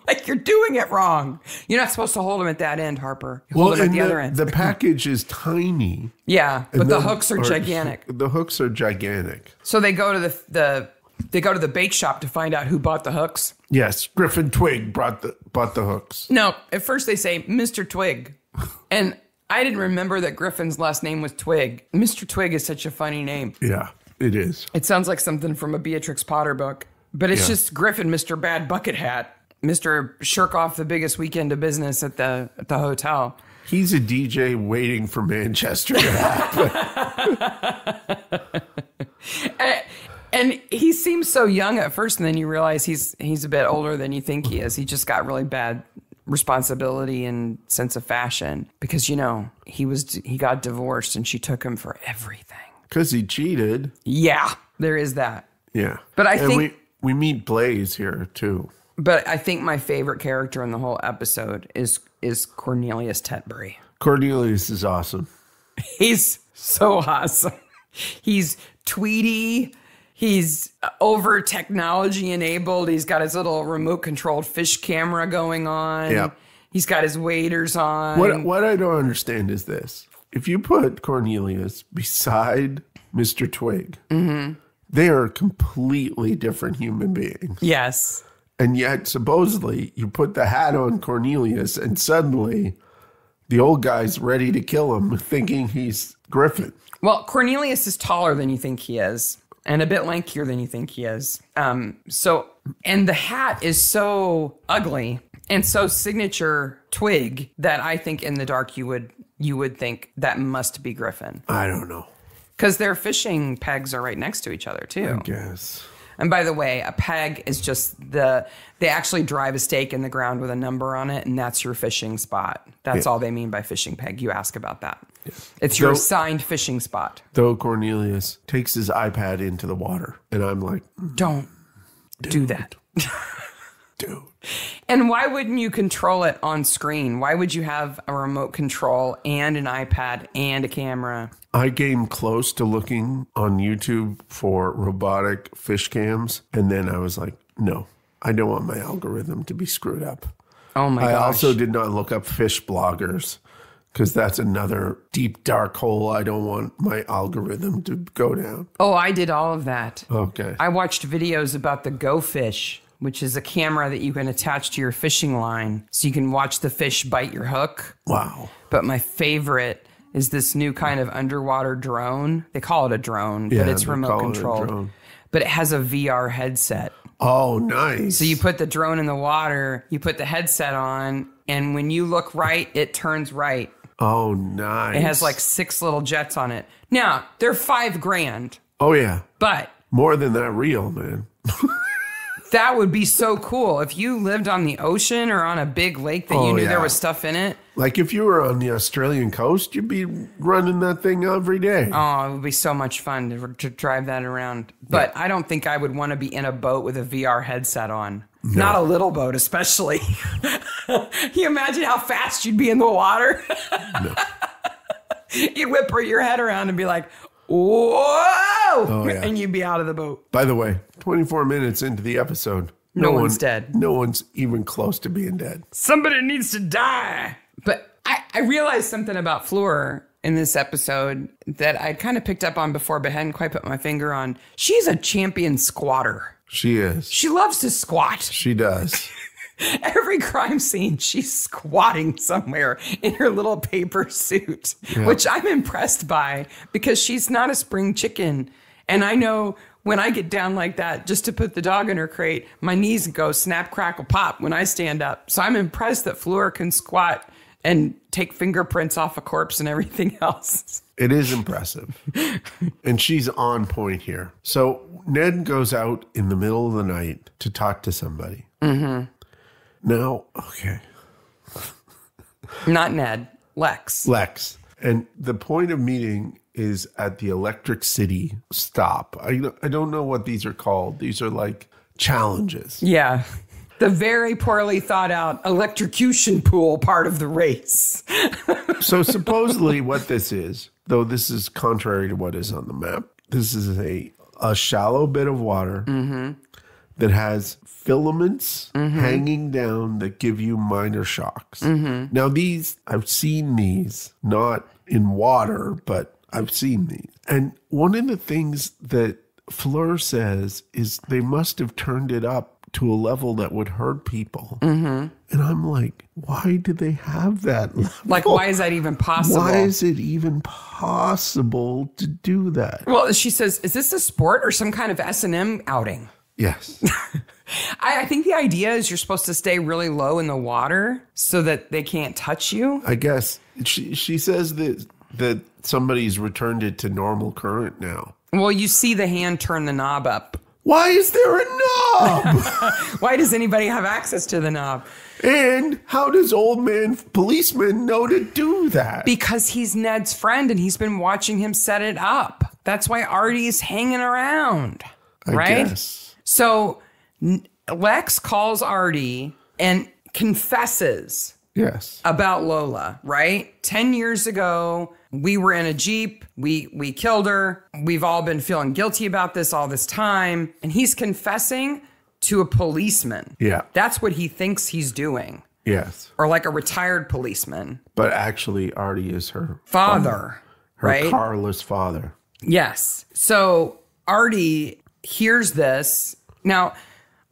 [SPEAKER 1] Like, you're doing it wrong. You're not supposed to hold them at that end, Harper. You hold them at the other end.
[SPEAKER 2] The package is tiny.
[SPEAKER 1] Yeah, but the hooks are gigantic.
[SPEAKER 2] The hooks are gigantic.
[SPEAKER 1] So they go to the bait shop to find out who bought the hooks.
[SPEAKER 2] Yes, Griffin Twig bought the hooks.
[SPEAKER 1] No, at first they say Mr. Twig. And I didn't remember that Griffin's last name was Twig. Mr. Twig is such a funny name.
[SPEAKER 2] Yeah, it is.
[SPEAKER 1] It sounds like something from a Beatrix Potter book. But it's just Griffin, Mr. Bad Bucket Hat. Mr. Shirk off the biggest weekend of business at the hotel.
[SPEAKER 2] He's a DJ waiting for Manchester to happen.
[SPEAKER 1] And he seems so young at first, and then you realize he's a bit older than you think he is. He just got really bad responsibility and sense of fashion because, you know, he got divorced and she took him for everything.
[SPEAKER 2] Because he cheated.
[SPEAKER 1] Yeah, there is that.
[SPEAKER 2] Yeah.
[SPEAKER 1] But I think
[SPEAKER 2] we meet Blaze here too.
[SPEAKER 1] But I think my favorite character in the whole episode is Cornelius Tetbury.
[SPEAKER 2] Cornelius is awesome.
[SPEAKER 1] He's so awesome. He's tweety. He's over technology enabled. He's got his little remote controlled fish camera going on.
[SPEAKER 2] Yep.
[SPEAKER 1] He's got his waders on.
[SPEAKER 2] What I don't understand is this. If you put Cornelius beside Mr. Twig, they are completely different human beings.
[SPEAKER 1] Yes.
[SPEAKER 2] And yet, supposedly, you put the hat on Cornelius and suddenly the old guy's ready to kill him, thinking he's Griffin.
[SPEAKER 1] Well, Cornelius is taller than you think he is and a bit lankier than you think he is. And the hat is so ugly and so signature Twig that I think in the dark you you would think that must be Griffin.
[SPEAKER 2] I don't know.
[SPEAKER 1] Because their fishing pegs are right next to each other, too.
[SPEAKER 2] I guess.
[SPEAKER 1] And by the way, a peg is just they actually drive a stake in the ground with a number on it, and that's your fishing spot. That's all they mean by fishing peg. You ask about that. Yeah. It's your assigned fishing spot.
[SPEAKER 2] Though Cornelius takes his iPad into the water, and I'm like,
[SPEAKER 1] don't do that.
[SPEAKER 2] Dude.
[SPEAKER 1] And why wouldn't you control it on screen? Why would you have a remote control and an iPad and a camera?
[SPEAKER 2] I came close to looking on YouTube for robotic fish cams, and then I was like, no, I don't want my algorithm to be screwed up.
[SPEAKER 1] Oh my gosh.
[SPEAKER 2] I also did not look up fish bloggers, because that's another deep, dark hole I don't want my algorithm to go down.
[SPEAKER 1] Oh, I did all of that.
[SPEAKER 2] Okay.
[SPEAKER 1] I watched videos about the Go Fish, which is a camera that you can attach to your fishing line so you can watch the fish bite your hook.
[SPEAKER 2] Wow.
[SPEAKER 1] But my favorite is this new kind of underwater drone. They call it a drone, but it's remote controlled. But it has a VR headset.
[SPEAKER 2] Oh, nice.
[SPEAKER 1] So you put the drone in the water, you put the headset on, and when you look right, it turns right.
[SPEAKER 2] Oh, nice.
[SPEAKER 1] It has like 6 little jets on it. Now, they're $5,000.
[SPEAKER 2] Oh, yeah.
[SPEAKER 1] But
[SPEAKER 2] more than that reel, man.
[SPEAKER 1] That would be so cool if you lived on the ocean or on a big lake that you knew there was stuff in it.
[SPEAKER 2] Like if you were on the Australian coast, you'd be running that thing every day.
[SPEAKER 1] Oh, it would be so much fun to drive that around. But I don't think I would want to be in a boat with a VR headset on. No. Not a little boat, especially. Can you imagine how fast you'd be in the water?
[SPEAKER 2] No.
[SPEAKER 1] You'd whip your head around and be like, whoa! Oh, yeah. And you'd be out of the boat.
[SPEAKER 2] By the way, 24 minutes into the episode,
[SPEAKER 1] no one's dead.
[SPEAKER 2] No one's even close to being dead.
[SPEAKER 1] Somebody needs to die. But I realized something about Fleur in this episode that I kind of picked up on before, but hadn't quite put my finger on. She's a champion squatter.
[SPEAKER 2] She is.
[SPEAKER 1] She loves to squat.
[SPEAKER 2] She does.
[SPEAKER 1] Every crime scene, she's squatting somewhere in her little paper suit, which I'm impressed by because she's not a spring chicken. And I know when I get down like that, just to put the dog in her crate, my knees go snap, crackle, pop when I stand up. So I'm impressed that Fleur can squat and take fingerprints off a corpse and everything else.
[SPEAKER 2] It is impressive. And she's on point here. So Ned goes out in the middle of the night to talk to somebody.
[SPEAKER 1] Mm-hmm.
[SPEAKER 2] Now, okay.
[SPEAKER 1] Not Ned. Lex.
[SPEAKER 2] And the point of meeting is at the Electric City stop. I don't know what these are called. These are like challenges.
[SPEAKER 1] Yeah. The very poorly thought out electrocution pool part of the race.
[SPEAKER 2] So supposedly what this is, though this is contrary to what is on the map, this is a shallow bit of water that has filaments hanging down that give you minor shocks. Now these, I've seen these, not in water, but I've seen these. And one of the things that Fleur says is they must have turned it up to a level that would hurt people. And I'm like, why do they have that level?
[SPEAKER 1] Like, why is that even possible?
[SPEAKER 2] Why is it even possible to do that?
[SPEAKER 1] Well, she says, is this a sport or some kind of S&M outing?
[SPEAKER 2] Yes.
[SPEAKER 1] I think the idea is you're supposed to stay really low in the water so that they can't touch you.
[SPEAKER 2] I guess. She says that somebody's returned it to normal current now.
[SPEAKER 1] Well, you see the hand turn the knob up.
[SPEAKER 2] Why is there a knob?
[SPEAKER 1] Why does anybody have access to the knob?
[SPEAKER 2] And how does old man policeman know to do that?
[SPEAKER 1] Because he's Ned's friend and he's been watching him set it up. That's why Artie's hanging around. Right?
[SPEAKER 2] I guess.
[SPEAKER 1] So Lex calls Artie and confesses about Lola, right? 10 years ago, we were in a Jeep. We killed her. We've all been feeling guilty about this all this time. And he's confessing to a policeman.
[SPEAKER 2] Yeah.
[SPEAKER 1] That's what he thinks he's doing.
[SPEAKER 2] Yes.
[SPEAKER 1] Or like a retired policeman.
[SPEAKER 2] But actually, Artie is her
[SPEAKER 1] father.
[SPEAKER 2] Her carless father.
[SPEAKER 1] Yes. So Artie hears this. Now,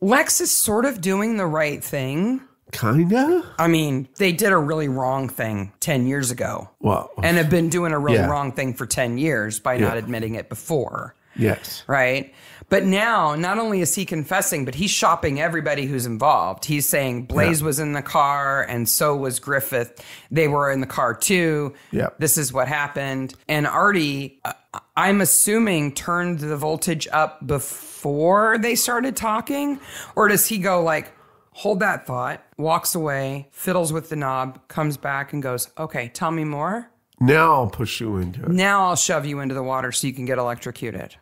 [SPEAKER 1] Lex is sort of doing the right thing.
[SPEAKER 2] Kinda?
[SPEAKER 1] I mean, they did a really wrong thing 10 years ago.
[SPEAKER 2] Well,
[SPEAKER 1] and have been doing a really wrong thing for 10 years by not admitting it before.
[SPEAKER 2] Yes.
[SPEAKER 1] Right? But now, not only is he confessing, but he's shopping everybody who's involved. He's saying Blaze was in the car and so was Griffith. They were in the car too.
[SPEAKER 2] Yep.
[SPEAKER 1] This is what happened. And Artie, I'm assuming, turned the voltage up before they started talking? Or does he go like, hold that thought, walks away, fiddles with the knob, comes back and goes, okay, tell me more?
[SPEAKER 2] Now I'll push you into it.
[SPEAKER 1] Now I'll shove you into the water so you can get electrocuted.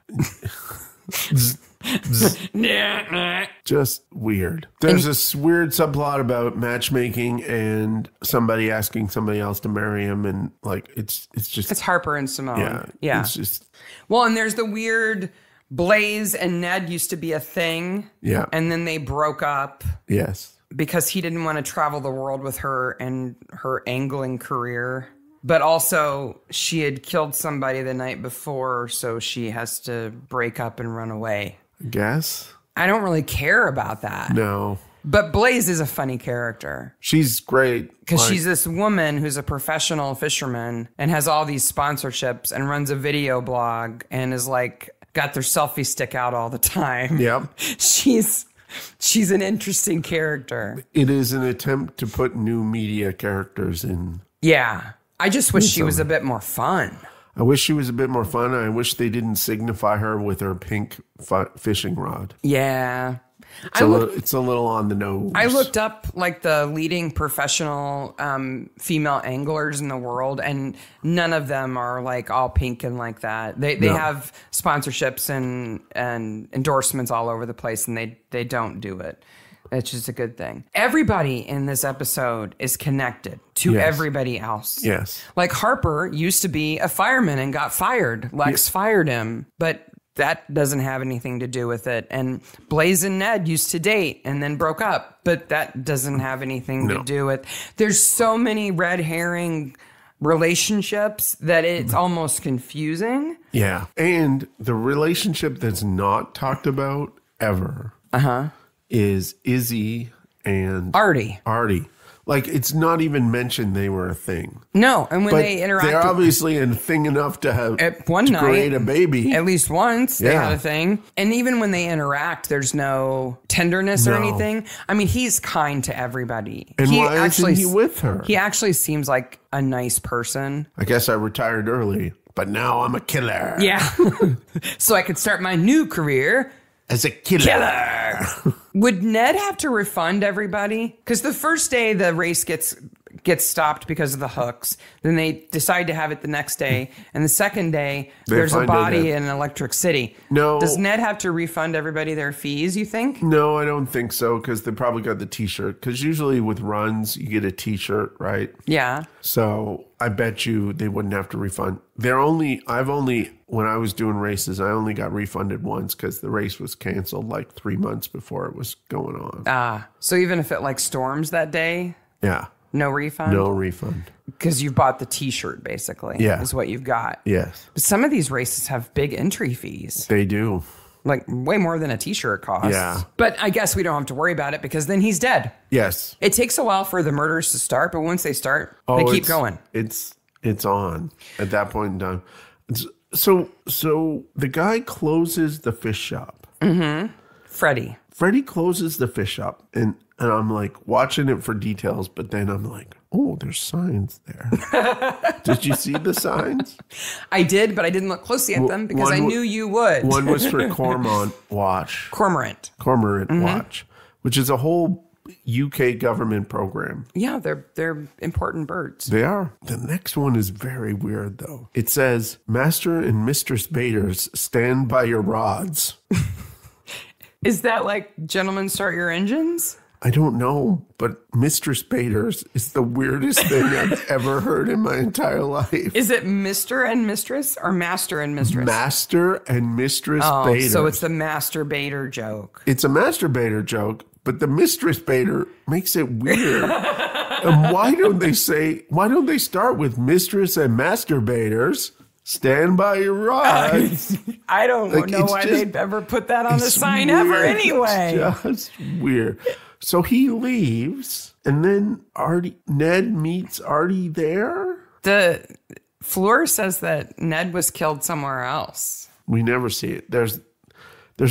[SPEAKER 2] Just weird. There's this weird subplot about matchmaking and somebody asking somebody else to marry him, and like it's
[SPEAKER 1] Harper and Simone. Yeah.
[SPEAKER 2] It's just
[SPEAKER 1] well, and there's the weird Blaze and Ned used to be a thing.
[SPEAKER 2] Yeah.
[SPEAKER 1] And then they broke up.
[SPEAKER 2] Yes.
[SPEAKER 1] Because he didn't want to travel the world with her and her angling career. But also, she had killed somebody the night before, so she has to break up and run away.
[SPEAKER 2] I guess.
[SPEAKER 1] I don't really care about that.
[SPEAKER 2] No.
[SPEAKER 1] But Blaze is a funny character.
[SPEAKER 2] She's great.
[SPEAKER 1] Because she's this woman who's a professional fisherman and has all these sponsorships and runs a video blog and is like, got their selfie stick out all the time.
[SPEAKER 2] Yep.
[SPEAKER 1] She's an interesting character.
[SPEAKER 2] It is an attempt to put new media characters in.
[SPEAKER 1] Yeah. I just wish she was a bit more fun.
[SPEAKER 2] I wish she was a bit more fun. I wish they didn't signify her with her pink fishing rod.
[SPEAKER 1] Yeah.
[SPEAKER 2] It's a little on the nose.
[SPEAKER 1] I looked up like the leading professional female anglers in the world, and none of them are like all pink and like that. They have sponsorships and endorsements all over the place, and they don't do it. It's just a good thing. Everybody in this episode is connected to everybody else.
[SPEAKER 2] Yes.
[SPEAKER 1] Like Harper used to be a fireman and got fired. Lex fired him, but that doesn't have anything to do with it. And Blaze and Ned used to date and then broke up, but that doesn't have anything to do with. There's so many red herring relationships that it's almost confusing.
[SPEAKER 2] Yeah. And the relationship that's not talked about ever is Izzy and
[SPEAKER 1] Artie.
[SPEAKER 2] Like, it's not even mentioned they were a thing.
[SPEAKER 1] No, and when they interact,
[SPEAKER 2] they're obviously a thing enough to have create a baby.
[SPEAKER 1] At least once they had a thing. And even when they interact, there's no tenderness or anything. I mean, he's kind to everybody.
[SPEAKER 2] And why isn't he with her?
[SPEAKER 1] He actually seems like a nice person.
[SPEAKER 2] I guess I retired early, but now I'm a killer.
[SPEAKER 1] Yeah. So I could start my new career
[SPEAKER 2] as a killer.
[SPEAKER 1] Would Ned have to refund everybody? Because the first day the race gets stopped because of the hooks. Then they decide to have it the next day. And the second day, there's a body in Electric City.
[SPEAKER 2] No.
[SPEAKER 1] Does Ned have to refund everybody their fees, you think?
[SPEAKER 2] No, I don't think so, because they probably got the T-shirt. Because usually with runs, you get a T-shirt, right?
[SPEAKER 1] Yeah.
[SPEAKER 2] So I bet you they wouldn't have to refund. When I was doing races, I only got refunded once because the race was canceled like 3 months before it was going on.
[SPEAKER 1] So even if it like storms that day?
[SPEAKER 2] Yeah.
[SPEAKER 1] No refund?
[SPEAKER 2] No refund.
[SPEAKER 1] Because you bought the T-shirt, basically.
[SPEAKER 2] Yeah.
[SPEAKER 1] Is what you've got.
[SPEAKER 2] Yes.
[SPEAKER 1] But some of these races have big entry fees.
[SPEAKER 2] They do.
[SPEAKER 1] Like way more than a T-shirt costs.
[SPEAKER 2] Yeah.
[SPEAKER 1] But I guess we don't have to worry about it because then he's dead.
[SPEAKER 2] Yes.
[SPEAKER 1] It takes a while for the murders to start, but once they start, they keep going.
[SPEAKER 2] It's on at that point in time. So the guy closes the fish shop.
[SPEAKER 1] Mm-hmm. Freddie
[SPEAKER 2] closes the fish shop, and I'm like watching it for details, but then I'm like, oh, there's signs there. Did you see the signs?
[SPEAKER 1] I did, but I didn't look closely at them because I knew you would.
[SPEAKER 2] One was for Cormorant Watch, which is a whole UK government program.
[SPEAKER 1] Yeah, they're important birds.
[SPEAKER 2] They are. The next one is very weird, though. It says, Master and Mistress Spaders, stand by your rods.
[SPEAKER 1] Is that like, gentlemen, start your engines?
[SPEAKER 2] I don't know, but Mistress Spaders is the weirdest thing I've ever heard in my entire life.
[SPEAKER 1] Is it Mr. and Mistress or Master and Mistress?
[SPEAKER 2] Master and Mistress Spaders.
[SPEAKER 1] So it's the masturbator joke.
[SPEAKER 2] It's a masturbator joke, but the Mistress Bader makes it weird. And why don't they start with Mistress and Masturbators? Stand by your rods.
[SPEAKER 1] I don't know why they'd ever put that on the sign weird. Ever anyway.
[SPEAKER 2] It's just weird. So he leaves, and then Ned meets Artie there.
[SPEAKER 1] The Fleur says that Ned was killed somewhere else.
[SPEAKER 2] We never see it. There's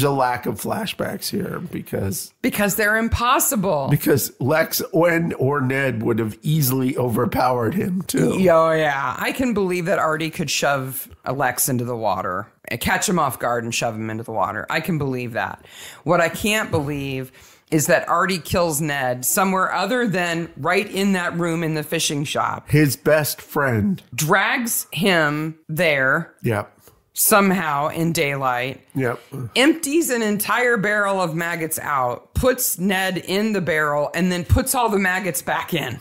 [SPEAKER 2] a lack of flashbacks here because
[SPEAKER 1] they're impossible.
[SPEAKER 2] Because Lex or Ned would have easily overpowered him too.
[SPEAKER 1] Oh yeah, I can believe that Artie could shove Lex into the water, catch him off guard, and shove him into the water. I can believe that. What I can't believe is that Artie kills Ned somewhere other than right in that room in the fishing shop.
[SPEAKER 2] His best friend
[SPEAKER 1] Drags him there.
[SPEAKER 2] Yep.
[SPEAKER 1] Somehow in daylight.
[SPEAKER 2] Yep.
[SPEAKER 1] Empties an entire barrel of maggots out, puts Ned in the barrel, and then puts all the maggots back in.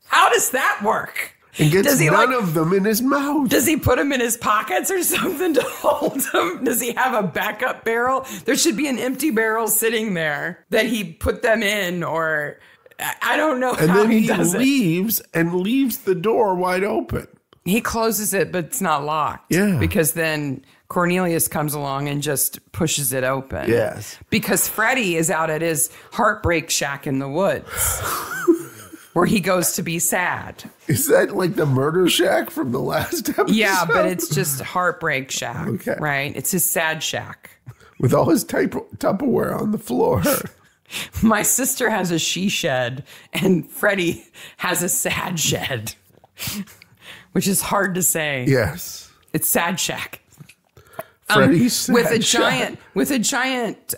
[SPEAKER 1] How does that work?
[SPEAKER 2] And gets none of them in his mouth.
[SPEAKER 1] Does he put them in his pockets or something to hold them? Does he have a backup barrel? There should be an empty barrel sitting there that he put them in, or I don't know
[SPEAKER 2] and
[SPEAKER 1] how
[SPEAKER 2] then
[SPEAKER 1] he does it.
[SPEAKER 2] leaves the door wide open.
[SPEAKER 1] He closes it, but it's not locked.
[SPEAKER 2] Yeah.
[SPEAKER 1] Because then Cornelius comes along and just pushes it open.
[SPEAKER 2] Yes.
[SPEAKER 1] Because Freddie is out at his heartbreak shack in the woods where he goes to be sad.
[SPEAKER 2] Is that like the murder shack from the last episode?
[SPEAKER 1] Yeah, but it's just heartbreak shack,
[SPEAKER 2] okay.
[SPEAKER 1] Right? It's his sad shack.
[SPEAKER 2] With all his Tupperware on the floor.
[SPEAKER 1] My sister has a she shed and Freddie has a sad shed. Which is hard to say.
[SPEAKER 2] Yes.
[SPEAKER 1] It's Sad Shack.
[SPEAKER 2] Freddy's Sad
[SPEAKER 1] with a giant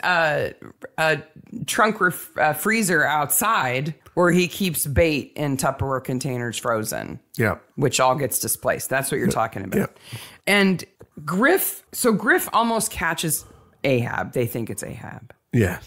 [SPEAKER 1] trunk freezer outside where he keeps bait in Tupperware containers frozen.
[SPEAKER 2] Yeah.
[SPEAKER 1] Which all gets displaced. That's what you're talking about.
[SPEAKER 2] Yeah.
[SPEAKER 1] And Griff almost catches Ahab. They think it's Ahab.
[SPEAKER 2] Yeah.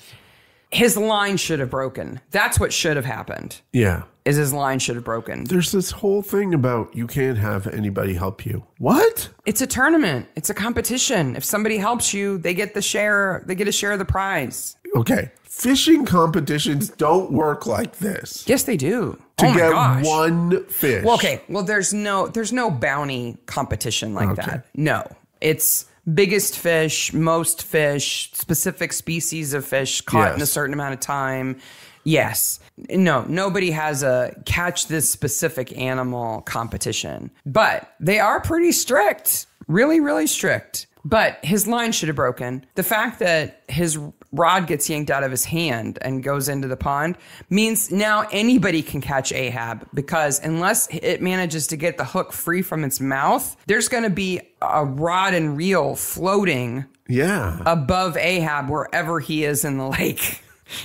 [SPEAKER 1] His line should have broken. That's what should have happened.
[SPEAKER 2] Yeah.
[SPEAKER 1] Is his line should have broken.
[SPEAKER 2] There's this whole thing about you can't have anybody help you. What?
[SPEAKER 1] It's a tournament. It's a competition. If somebody helps you, they get a share of the prize.
[SPEAKER 2] Okay. Fishing competitions don't work like this.
[SPEAKER 1] Yes, they do.
[SPEAKER 2] To get one fish.
[SPEAKER 1] Well, okay. Well, there's no bounty competition like that. No. It's biggest fish, most fish, specific species of fish caught in a certain amount of time. Yes. No, nobody has a catch this specific animal competition. But they are pretty strict. Really, really strict. But his line should have broken. The fact that his rod gets yanked out of his hand and goes into the pond means now anybody can catch Ahab, because unless it manages to get the hook free from its mouth, there's going to be a rod and reel floating above Ahab wherever he is in the lake.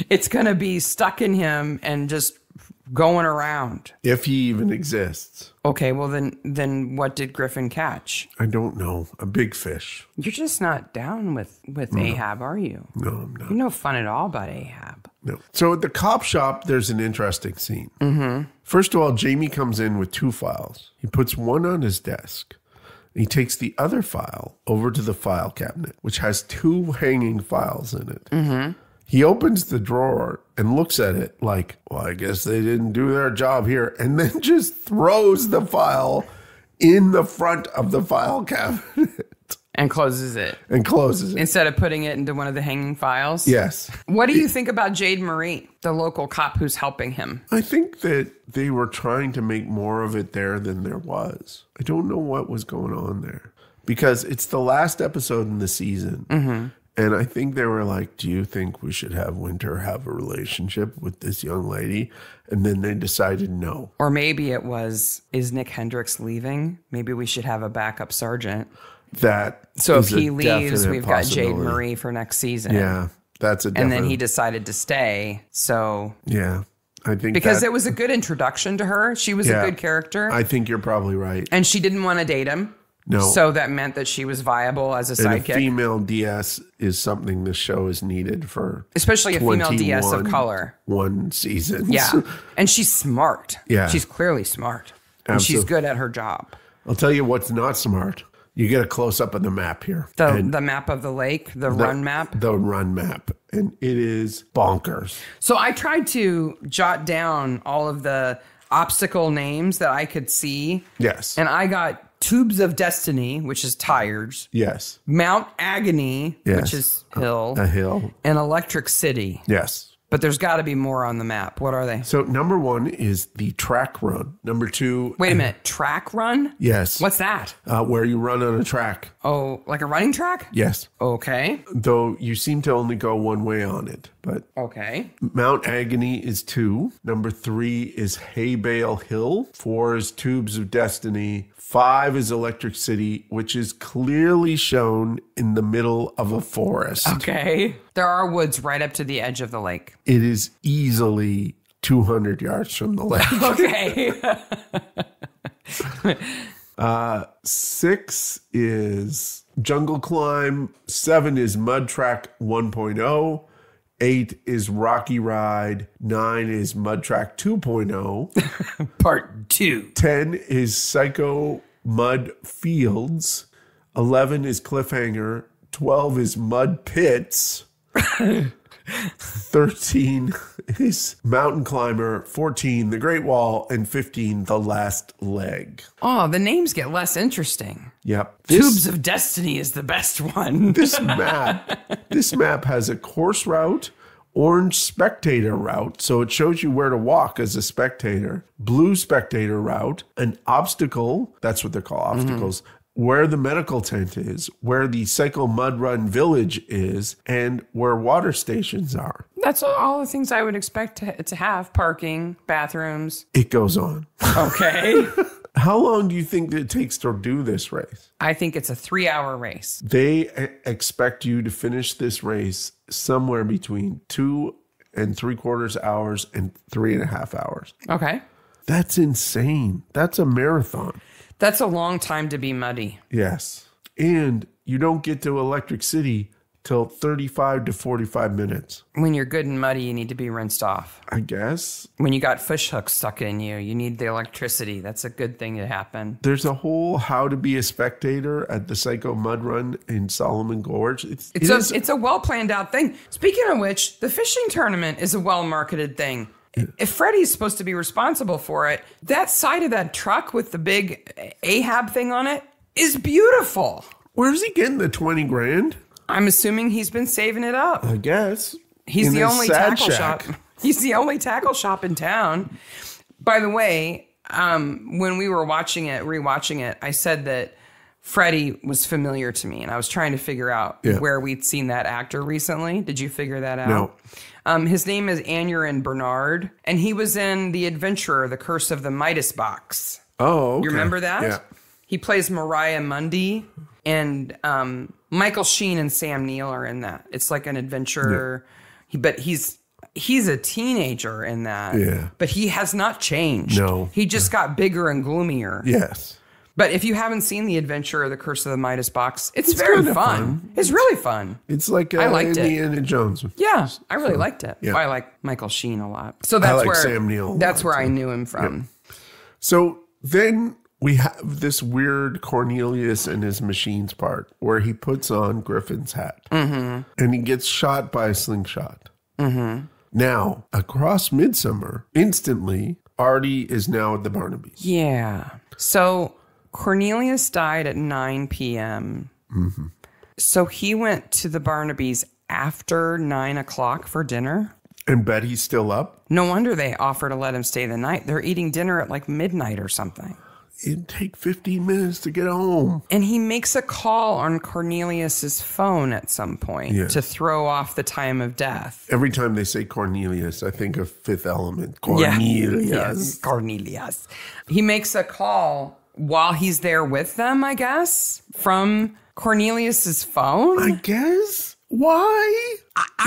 [SPEAKER 1] It's going to be stuck in him and just going around.
[SPEAKER 2] If he even exists.
[SPEAKER 1] Okay, well then what did Griffin catch?
[SPEAKER 2] I don't know. A big fish.
[SPEAKER 1] You're just not down with Ahab, are you?
[SPEAKER 2] No, I'm not.
[SPEAKER 1] You're no fun at all about Ahab.
[SPEAKER 2] No. So at the cop shop, there's an interesting scene. Mm-hmm. First of all, Jamie comes in with 2 files. He puts one on his desk. He takes the other file over to the file cabinet, which has 2 hanging files in it. Mm-hmm. He opens the drawer and looks at it like, well, I guess they didn't do their job here, and then just throws the file in the front of the file cabinet.
[SPEAKER 1] And closes it. Instead of putting it into one of the hanging files?
[SPEAKER 2] Yes.
[SPEAKER 1] What do you think about Jade Marie, the local cop who's helping him?
[SPEAKER 2] I think that they were trying to make more of it there than there was. I don't know what was going on there. Because it's the last episode in the season. Mm-hmm. And I think they were like, do you think we should have Winter have a relationship with this young lady? And then they decided no.
[SPEAKER 1] Or maybe it was, is Nick Hendricks leaving? Maybe we should have a backup sergeant. So if he leaves, we've got Jade Marie for next season.
[SPEAKER 2] Yeah, that's a definite.
[SPEAKER 1] And then he decided to stay. So
[SPEAKER 2] yeah, I think
[SPEAKER 1] because it was a good introduction to her. She was a good character.
[SPEAKER 2] I think you're probably right.
[SPEAKER 1] And she didn't want to date him.
[SPEAKER 2] No.
[SPEAKER 1] So that meant that she was viable as a sidekick.
[SPEAKER 2] A female DS is something this show is needed for.
[SPEAKER 1] Especially a female DS of color.
[SPEAKER 2] 1 season.
[SPEAKER 1] Yeah. And she's smart.
[SPEAKER 2] Yeah.
[SPEAKER 1] She's clearly smart. And she's good at her job.
[SPEAKER 2] I'll tell you what's not smart. You get a close-up of the map here.
[SPEAKER 1] The map of the lake, the run map?
[SPEAKER 2] The run map. And it is bonkers.
[SPEAKER 1] So I tried to jot down all of the obstacle names that I could see.
[SPEAKER 2] Yes.
[SPEAKER 1] And I got Tubes of Destiny, which is tires.
[SPEAKER 2] Yes.
[SPEAKER 1] Mount Agony, which is hill.
[SPEAKER 2] A hill.
[SPEAKER 1] And Electric City.
[SPEAKER 2] Yes.
[SPEAKER 1] But there's got to be more on the map. What are they?
[SPEAKER 2] So number 1 is the track run. Number 2.
[SPEAKER 1] Wait a minute. Track run?
[SPEAKER 2] Yes.
[SPEAKER 1] What's that?
[SPEAKER 2] Where you run on a track.
[SPEAKER 1] Oh, like a running track?
[SPEAKER 2] Yes.
[SPEAKER 1] Okay.
[SPEAKER 2] Though you seem to only go one way on it. But
[SPEAKER 1] okay.
[SPEAKER 2] Mount Agony is 2. Number 3 is Hay Bale Hill. 4 is Tubes of Destiny. 5 is Electric City, which is clearly shown in the middle of a forest.
[SPEAKER 1] Okay. There are woods right up to the edge of the lake.
[SPEAKER 2] It is easily 200 yards from the lake.
[SPEAKER 1] Okay.
[SPEAKER 2] 6 is Jungle Climb. 7 is Mud Track 1.0. 8 is Rocky Ride. 9 is Mud Track 2.0.
[SPEAKER 1] Part 2.
[SPEAKER 2] 10 is Psycho Mud Fields. 11 is Cliffhanger. 12 is Mud Pits. 13 is Mountain Climber. 14, The Great Wall. And 15, The Last Leg.
[SPEAKER 1] Oh, the names get less interesting.
[SPEAKER 2] Yep.
[SPEAKER 1] Tubes of Destiny is the best one.
[SPEAKER 2] This map has a course route, orange spectator route, so it shows you where to walk as a spectator, blue spectator route, an obstacle, that's what they're called, obstacles, where the medical tent is, where the Psycho Mud Run village is, and where water stations are.
[SPEAKER 1] That's all the things I would expect to have. Parking, bathrooms.
[SPEAKER 2] It goes on.
[SPEAKER 1] Okay.
[SPEAKER 2] How long do you think it takes to do this race?
[SPEAKER 1] I think it's a 3-hour race.
[SPEAKER 2] They expect you to finish this race somewhere between 2 3/4 hours and 3.5 hours.
[SPEAKER 1] Okay.
[SPEAKER 2] That's insane. That's a marathon.
[SPEAKER 1] That's a long time to be muddy.
[SPEAKER 2] Yes. And you don't get to Electric City till 35 to 45 minutes.
[SPEAKER 1] When you're good and muddy, you need to be rinsed off.
[SPEAKER 2] I guess.
[SPEAKER 1] When you got fish hooks stuck in you, you need the electricity. That's a good thing to happen.
[SPEAKER 2] There's a whole how to be a spectator at the Psycho Mud Run in Solomon Gorge.
[SPEAKER 1] It's a well planned out thing. Speaking of which, the fishing tournament is a well marketed thing. If Freddie's supposed to be responsible for it, that side of that truck with the big Ahab thing on it is beautiful.
[SPEAKER 2] Where's he getting the 20 grand?
[SPEAKER 1] I'm assuming he's been saving it up.
[SPEAKER 2] I guess.
[SPEAKER 1] He's the only tackle
[SPEAKER 2] shack.
[SPEAKER 1] shop. He's the only tackle shop in town. By the way, when we were rewatching it, I said that Freddie was familiar to me, and I was trying to figure out where we'd seen that actor recently. Did you figure that out?
[SPEAKER 2] No.
[SPEAKER 1] His name is Anurin Bernard, and he was in The Adventurer, The Curse of the Midas Box.
[SPEAKER 2] Oh, okay.
[SPEAKER 1] You remember that?
[SPEAKER 2] Yeah.
[SPEAKER 1] He plays Mariah Mundy, and Michael Sheen and Sam Neill are in that. It's like an adventure, but he's a teenager in that.
[SPEAKER 2] Yeah.
[SPEAKER 1] But he has not changed.
[SPEAKER 2] No.
[SPEAKER 1] He just got bigger and gloomier.
[SPEAKER 2] Yes.
[SPEAKER 1] But if you haven't seen The Adventure or The Curse of the Midas Box, it's very fun. It's really fun.
[SPEAKER 2] It's like
[SPEAKER 1] I liked
[SPEAKER 2] Indiana Jones.
[SPEAKER 1] Yeah, I really liked it.
[SPEAKER 2] Yeah.
[SPEAKER 1] I like Michael Sheen a lot. So that's where
[SPEAKER 2] Sam Neill.
[SPEAKER 1] That's where I knew him from.
[SPEAKER 2] Yeah. So then we have this weird Cornelius and his machines part where he puts on Griffin's hat and he gets shot by a slingshot. Now, across Midsomer, instantly, Artie is now at the Barnabys.
[SPEAKER 1] Yeah. So Cornelius died at 9 p.m. So he went to the Barnabys after 9 o'clock for dinner.
[SPEAKER 2] And Betty's still up?
[SPEAKER 1] No wonder they offer to let him stay the night. They're eating dinner at like midnight or something.
[SPEAKER 2] It'd take 15 minutes to get home.
[SPEAKER 1] And he makes a call on Cornelius's phone at some point to throw off the time of death.
[SPEAKER 2] Every time they say Cornelius, I think of Fifth Element. Cornelius.
[SPEAKER 1] Yes, Cornelius. He makes a call while he's there with them, I guess, from Cornelius's phone.
[SPEAKER 2] I guess. Why?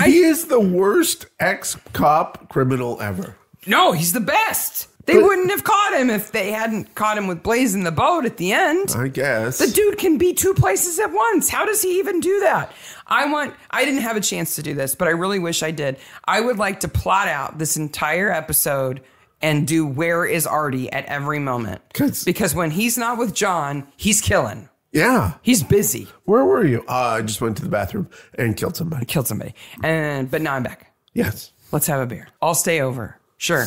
[SPEAKER 2] He is the worst ex-cop criminal ever.
[SPEAKER 1] No, he's the best. They wouldn't have caught him if they hadn't caught him with Blaze in the boat at the end.
[SPEAKER 2] I guess.
[SPEAKER 1] The dude can be two places at once. How does he even do that? I didn't have a chance to do this, but I really wish I did. I would like to plot out this entire episode and do Where is Artie at every moment. Because when he's not with John, he's killing.
[SPEAKER 2] Yeah.
[SPEAKER 1] He's busy.
[SPEAKER 2] Where were you? I just went to the bathroom and killed somebody.
[SPEAKER 1] But now I'm back.
[SPEAKER 2] Yes.
[SPEAKER 1] Let's have a beer. I'll stay over. Sure.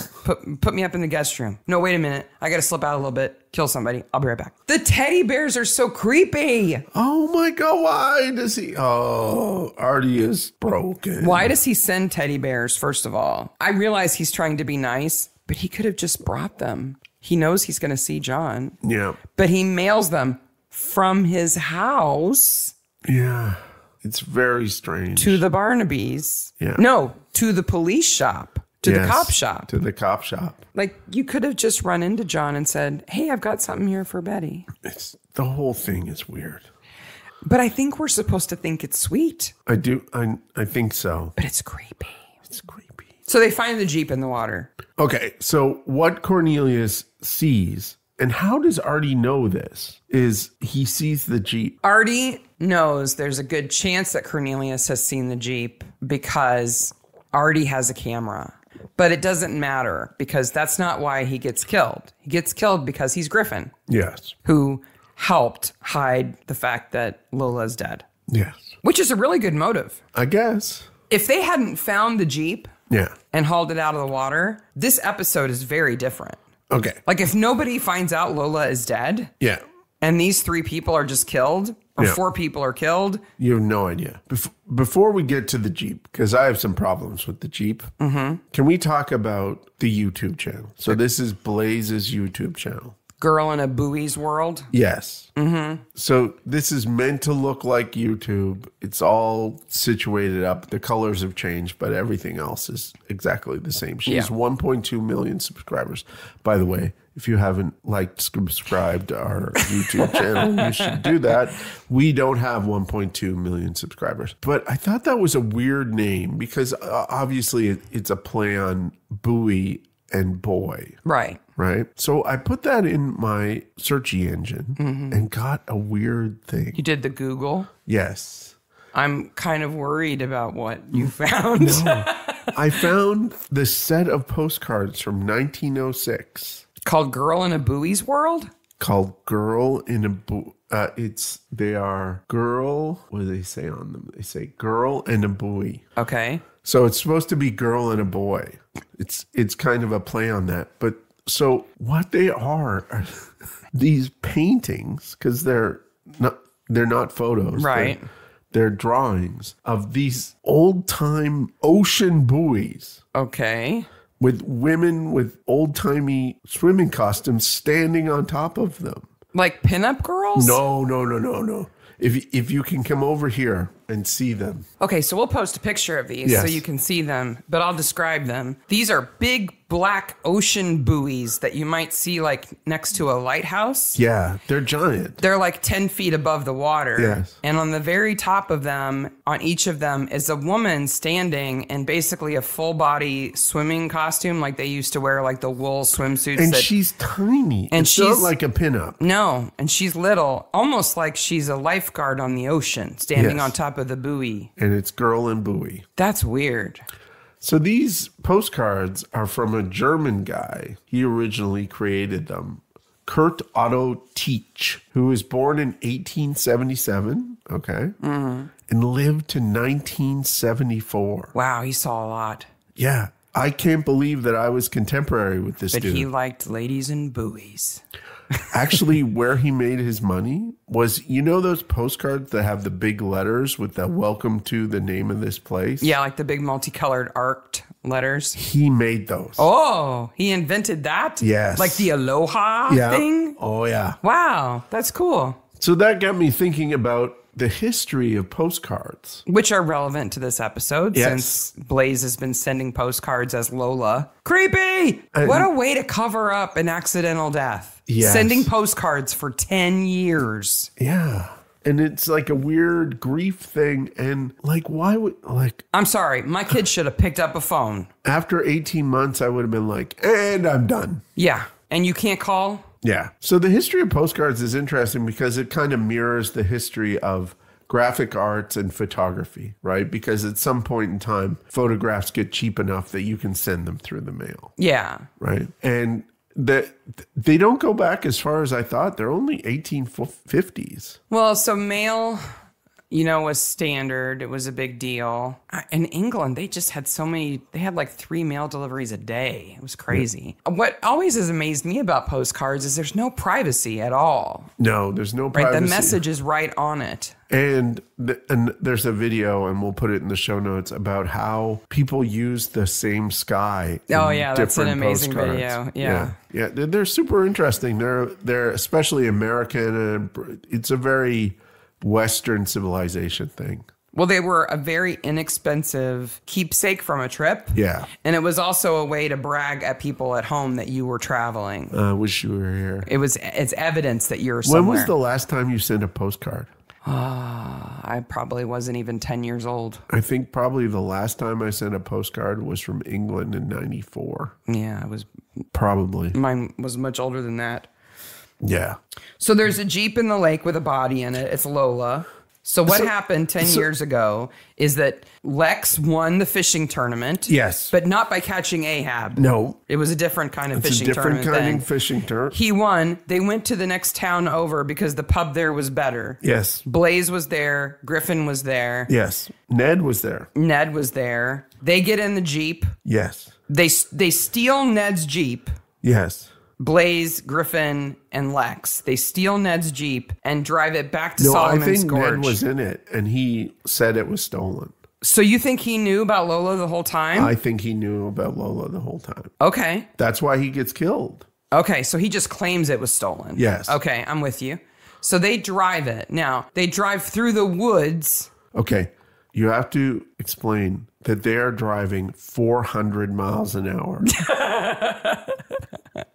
[SPEAKER 1] Put me up in the guest room. No, wait a minute. I got to slip out a little bit. Kill somebody. I'll be right back. The teddy bears are so creepy.
[SPEAKER 2] Oh my God. Why does he? Oh, Artie is broken.
[SPEAKER 1] Why does he send teddy bears, first of all? I realize he's trying to be nice, but he could have just brought them. He knows he's going to see John.
[SPEAKER 2] Yeah.
[SPEAKER 1] But he mails them from his house.
[SPEAKER 2] Yeah. It's very strange.
[SPEAKER 1] To the Barnabys.
[SPEAKER 2] Yeah.
[SPEAKER 1] No, to the police shop. To the cop shop.
[SPEAKER 2] To the cop shop.
[SPEAKER 1] Like, you could have just run into John and said, hey, I've got something here for Betty.
[SPEAKER 2] The whole thing is weird.
[SPEAKER 1] But I think we're supposed to think it's sweet.
[SPEAKER 2] I do. I think so.
[SPEAKER 1] But it's creepy.
[SPEAKER 2] It's creepy.
[SPEAKER 1] So they find the Jeep in the water.
[SPEAKER 2] Okay. So what Cornelius sees, and how does Artie know this, is he sees the Jeep.
[SPEAKER 1] Artie knows there's a good chance that Cornelius has seen the Jeep because Artie has a camera. But it doesn't matter because that's not why he gets killed. He gets killed because he's Griffin.
[SPEAKER 2] Yes.
[SPEAKER 1] Who helped hide the fact that Lola's dead.
[SPEAKER 2] Yes.
[SPEAKER 1] Which is a really good motive.
[SPEAKER 2] I guess.
[SPEAKER 1] If they hadn't found the Jeep
[SPEAKER 2] Yeah.
[SPEAKER 1] and hauled it out of the water, this episode is very different.
[SPEAKER 2] Okay.
[SPEAKER 1] Like if nobody finds out Lola is dead
[SPEAKER 2] Yeah.
[SPEAKER 1] and these 3 people are just killed or 4 people are killed.
[SPEAKER 2] You have no idea. Before we get to the Jeep, because I have some problems with the Jeep, can we talk about the YouTube channel? So this is Blaze's YouTube channel.
[SPEAKER 1] Girl in a Buoy's World.
[SPEAKER 2] Yes. So this is meant to look like YouTube. It's all situated up. The colors have changed, but everything else is exactly the same. She has 1.2 million subscribers. By the way, if you haven't liked, subscribed to our YouTube channel, you should do that. We don't have 1.2 million subscribers. But I thought that was a weird name because obviously it's a play on buoy and boy.
[SPEAKER 1] Right.
[SPEAKER 2] Right. So I put that in my searchy engine and got a weird thing.
[SPEAKER 1] You did the Google?
[SPEAKER 2] Yes.
[SPEAKER 1] I'm kind of worried about what you found.
[SPEAKER 2] No. I found the set of postcards from 1906.
[SPEAKER 1] Called Girl in a Buoy's World?
[SPEAKER 2] Called Girl in a Buoy. They are girl. What do they say on them? They say girl and a buoy.
[SPEAKER 1] Okay.
[SPEAKER 2] So it's supposed to be girl and a boy. It's kind of a play on that. But so what they are these paintings, because they're not photos.
[SPEAKER 1] Right.
[SPEAKER 2] They're drawings of these old time ocean buoys.
[SPEAKER 1] Okay.
[SPEAKER 2] With women with old timey swimming costumes standing on top of them.
[SPEAKER 1] Like pinup girls?
[SPEAKER 2] No. If you can come over here and see them.
[SPEAKER 1] Okay, so we'll post a picture of these so you can see them, but I'll describe them. These are big black ocean buoys that you might see like next to a lighthouse.
[SPEAKER 2] Yeah, they're giant.
[SPEAKER 1] They're like 10 feet above the water.
[SPEAKER 2] Yes.
[SPEAKER 1] And on the very top of them, on each of them, is a woman standing in basically a full body swimming costume like they used to wear, like the wool swimsuits.
[SPEAKER 2] And she's tiny.
[SPEAKER 1] And
[SPEAKER 2] she's not like a pinup.
[SPEAKER 1] No, and she's little, almost like she's a lifeguard on the ocean, standing on top of the buoy.
[SPEAKER 2] And it's girl and buoy.
[SPEAKER 1] That's weird.
[SPEAKER 2] So these postcards are from a German guy. He originally created them. Kurt Otto Teach, who was born in 1877, and lived to 1974.
[SPEAKER 1] Wow, he saw a lot.
[SPEAKER 2] Yeah, I can't believe that I was contemporary with this dude.
[SPEAKER 1] But he liked ladies and buoys.
[SPEAKER 2] Actually, where he made his money was, you know those postcards that have the big letters with the welcome to the name of this place?
[SPEAKER 1] Yeah, like the big multicolored arced letters.
[SPEAKER 2] He made those.
[SPEAKER 1] Oh, he invented that?
[SPEAKER 2] Yes.
[SPEAKER 1] Like the aloha thing?
[SPEAKER 2] Oh, yeah.
[SPEAKER 1] Wow, that's cool.
[SPEAKER 2] So that got me thinking about the history of postcards.
[SPEAKER 1] Which are relevant to this episode since Blaze has been sending postcards as Lola. Creepy! What a way to cover up an accidental death.
[SPEAKER 2] Yes.
[SPEAKER 1] Sending postcards for 10 years.
[SPEAKER 2] Yeah. And it's like a weird grief thing. And like, why would, like...
[SPEAKER 1] I'm sorry, my kid should have picked up a phone.
[SPEAKER 2] After 18 months, I would have been like, and I'm done.
[SPEAKER 1] Yeah. And you can't call?
[SPEAKER 2] Yeah. So the history of postcards is interesting because it kind of mirrors the history of graphic arts and photography, right? Because at some point in time, photographs get cheap enough that you can send them through the mail.
[SPEAKER 1] Yeah.
[SPEAKER 2] Right. And they don't go back as far as I thought. They're only 1850s.
[SPEAKER 1] Well, so mail, was standard. It was a big deal. In England, they just had they had like 3 mail deliveries a day. It was crazy. Yeah. What always has amazed me about postcards is there's no privacy at all.
[SPEAKER 2] No, there's no privacy.
[SPEAKER 1] Right, the message is right on it.
[SPEAKER 2] And there's a video, and we'll put it in the show notes, about how people use the same sky.
[SPEAKER 1] Oh yeah, that's an amazing video. Yeah.
[SPEAKER 2] They're super interesting. They're especially American, and it's a very Western civilization thing.
[SPEAKER 1] Well, they were a very inexpensive keepsake from a trip.
[SPEAKER 2] Yeah.
[SPEAKER 1] And it was also a way to brag at people at home that you were traveling.
[SPEAKER 2] I wish you were here.
[SPEAKER 1] It's evidence that you're somewhere.
[SPEAKER 2] When was the last time you sent a postcard?
[SPEAKER 1] I probably wasn't even 10 years old.
[SPEAKER 2] I think probably the last time I sent a postcard was from England in 94.
[SPEAKER 1] Yeah, it was.
[SPEAKER 2] Probably.
[SPEAKER 1] Mine was much older than that.
[SPEAKER 2] Yeah.
[SPEAKER 1] So there's a Jeep in the lake with a body in it. It's Lola. So what happened 10 years ago is that Lex won the fishing tournament.
[SPEAKER 2] Yes.
[SPEAKER 1] But not by catching Ahab.
[SPEAKER 2] No.
[SPEAKER 1] It was a different kind of fishing tournament.
[SPEAKER 2] It's a different kind of fishing tournament.
[SPEAKER 1] He won. They went to the next town over because the pub there was better.
[SPEAKER 2] Yes.
[SPEAKER 1] Blaze was there. Griffin was there.
[SPEAKER 2] Yes. Ned was there.
[SPEAKER 1] Ned was there. They get in the Jeep.
[SPEAKER 2] Yes.
[SPEAKER 1] They steal Ned's Jeep.
[SPEAKER 2] Yes.
[SPEAKER 1] Blaze, Griffin, and Lex. They steal Ned's Jeep and drive it back to Solomon's Gorge.
[SPEAKER 2] I think Ned was in it, and he said it was stolen.
[SPEAKER 1] So you think he knew about Lola the whole time?
[SPEAKER 2] I think he knew about Lola the whole time.
[SPEAKER 1] Okay.
[SPEAKER 2] That's why he gets killed.
[SPEAKER 1] Okay, so he just claims it was stolen.
[SPEAKER 2] Yes.
[SPEAKER 1] Okay, I'm with you. So they drive it. Now, they drive through the woods.
[SPEAKER 2] Okay, you have to explain that they are driving 400 miles an hour.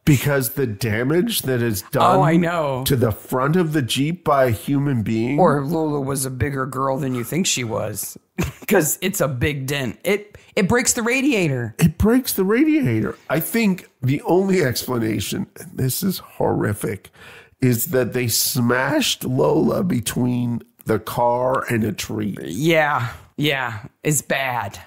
[SPEAKER 2] Because the damage that is done to the front of the Jeep by a human being.
[SPEAKER 1] Or Lola was a bigger girl than you think she was. Because it's a big dent. It breaks the radiator.
[SPEAKER 2] It breaks the radiator. I think the only explanation, and this is horrific, is that they smashed Lola between the car and a tree.
[SPEAKER 1] Yeah. It's bad.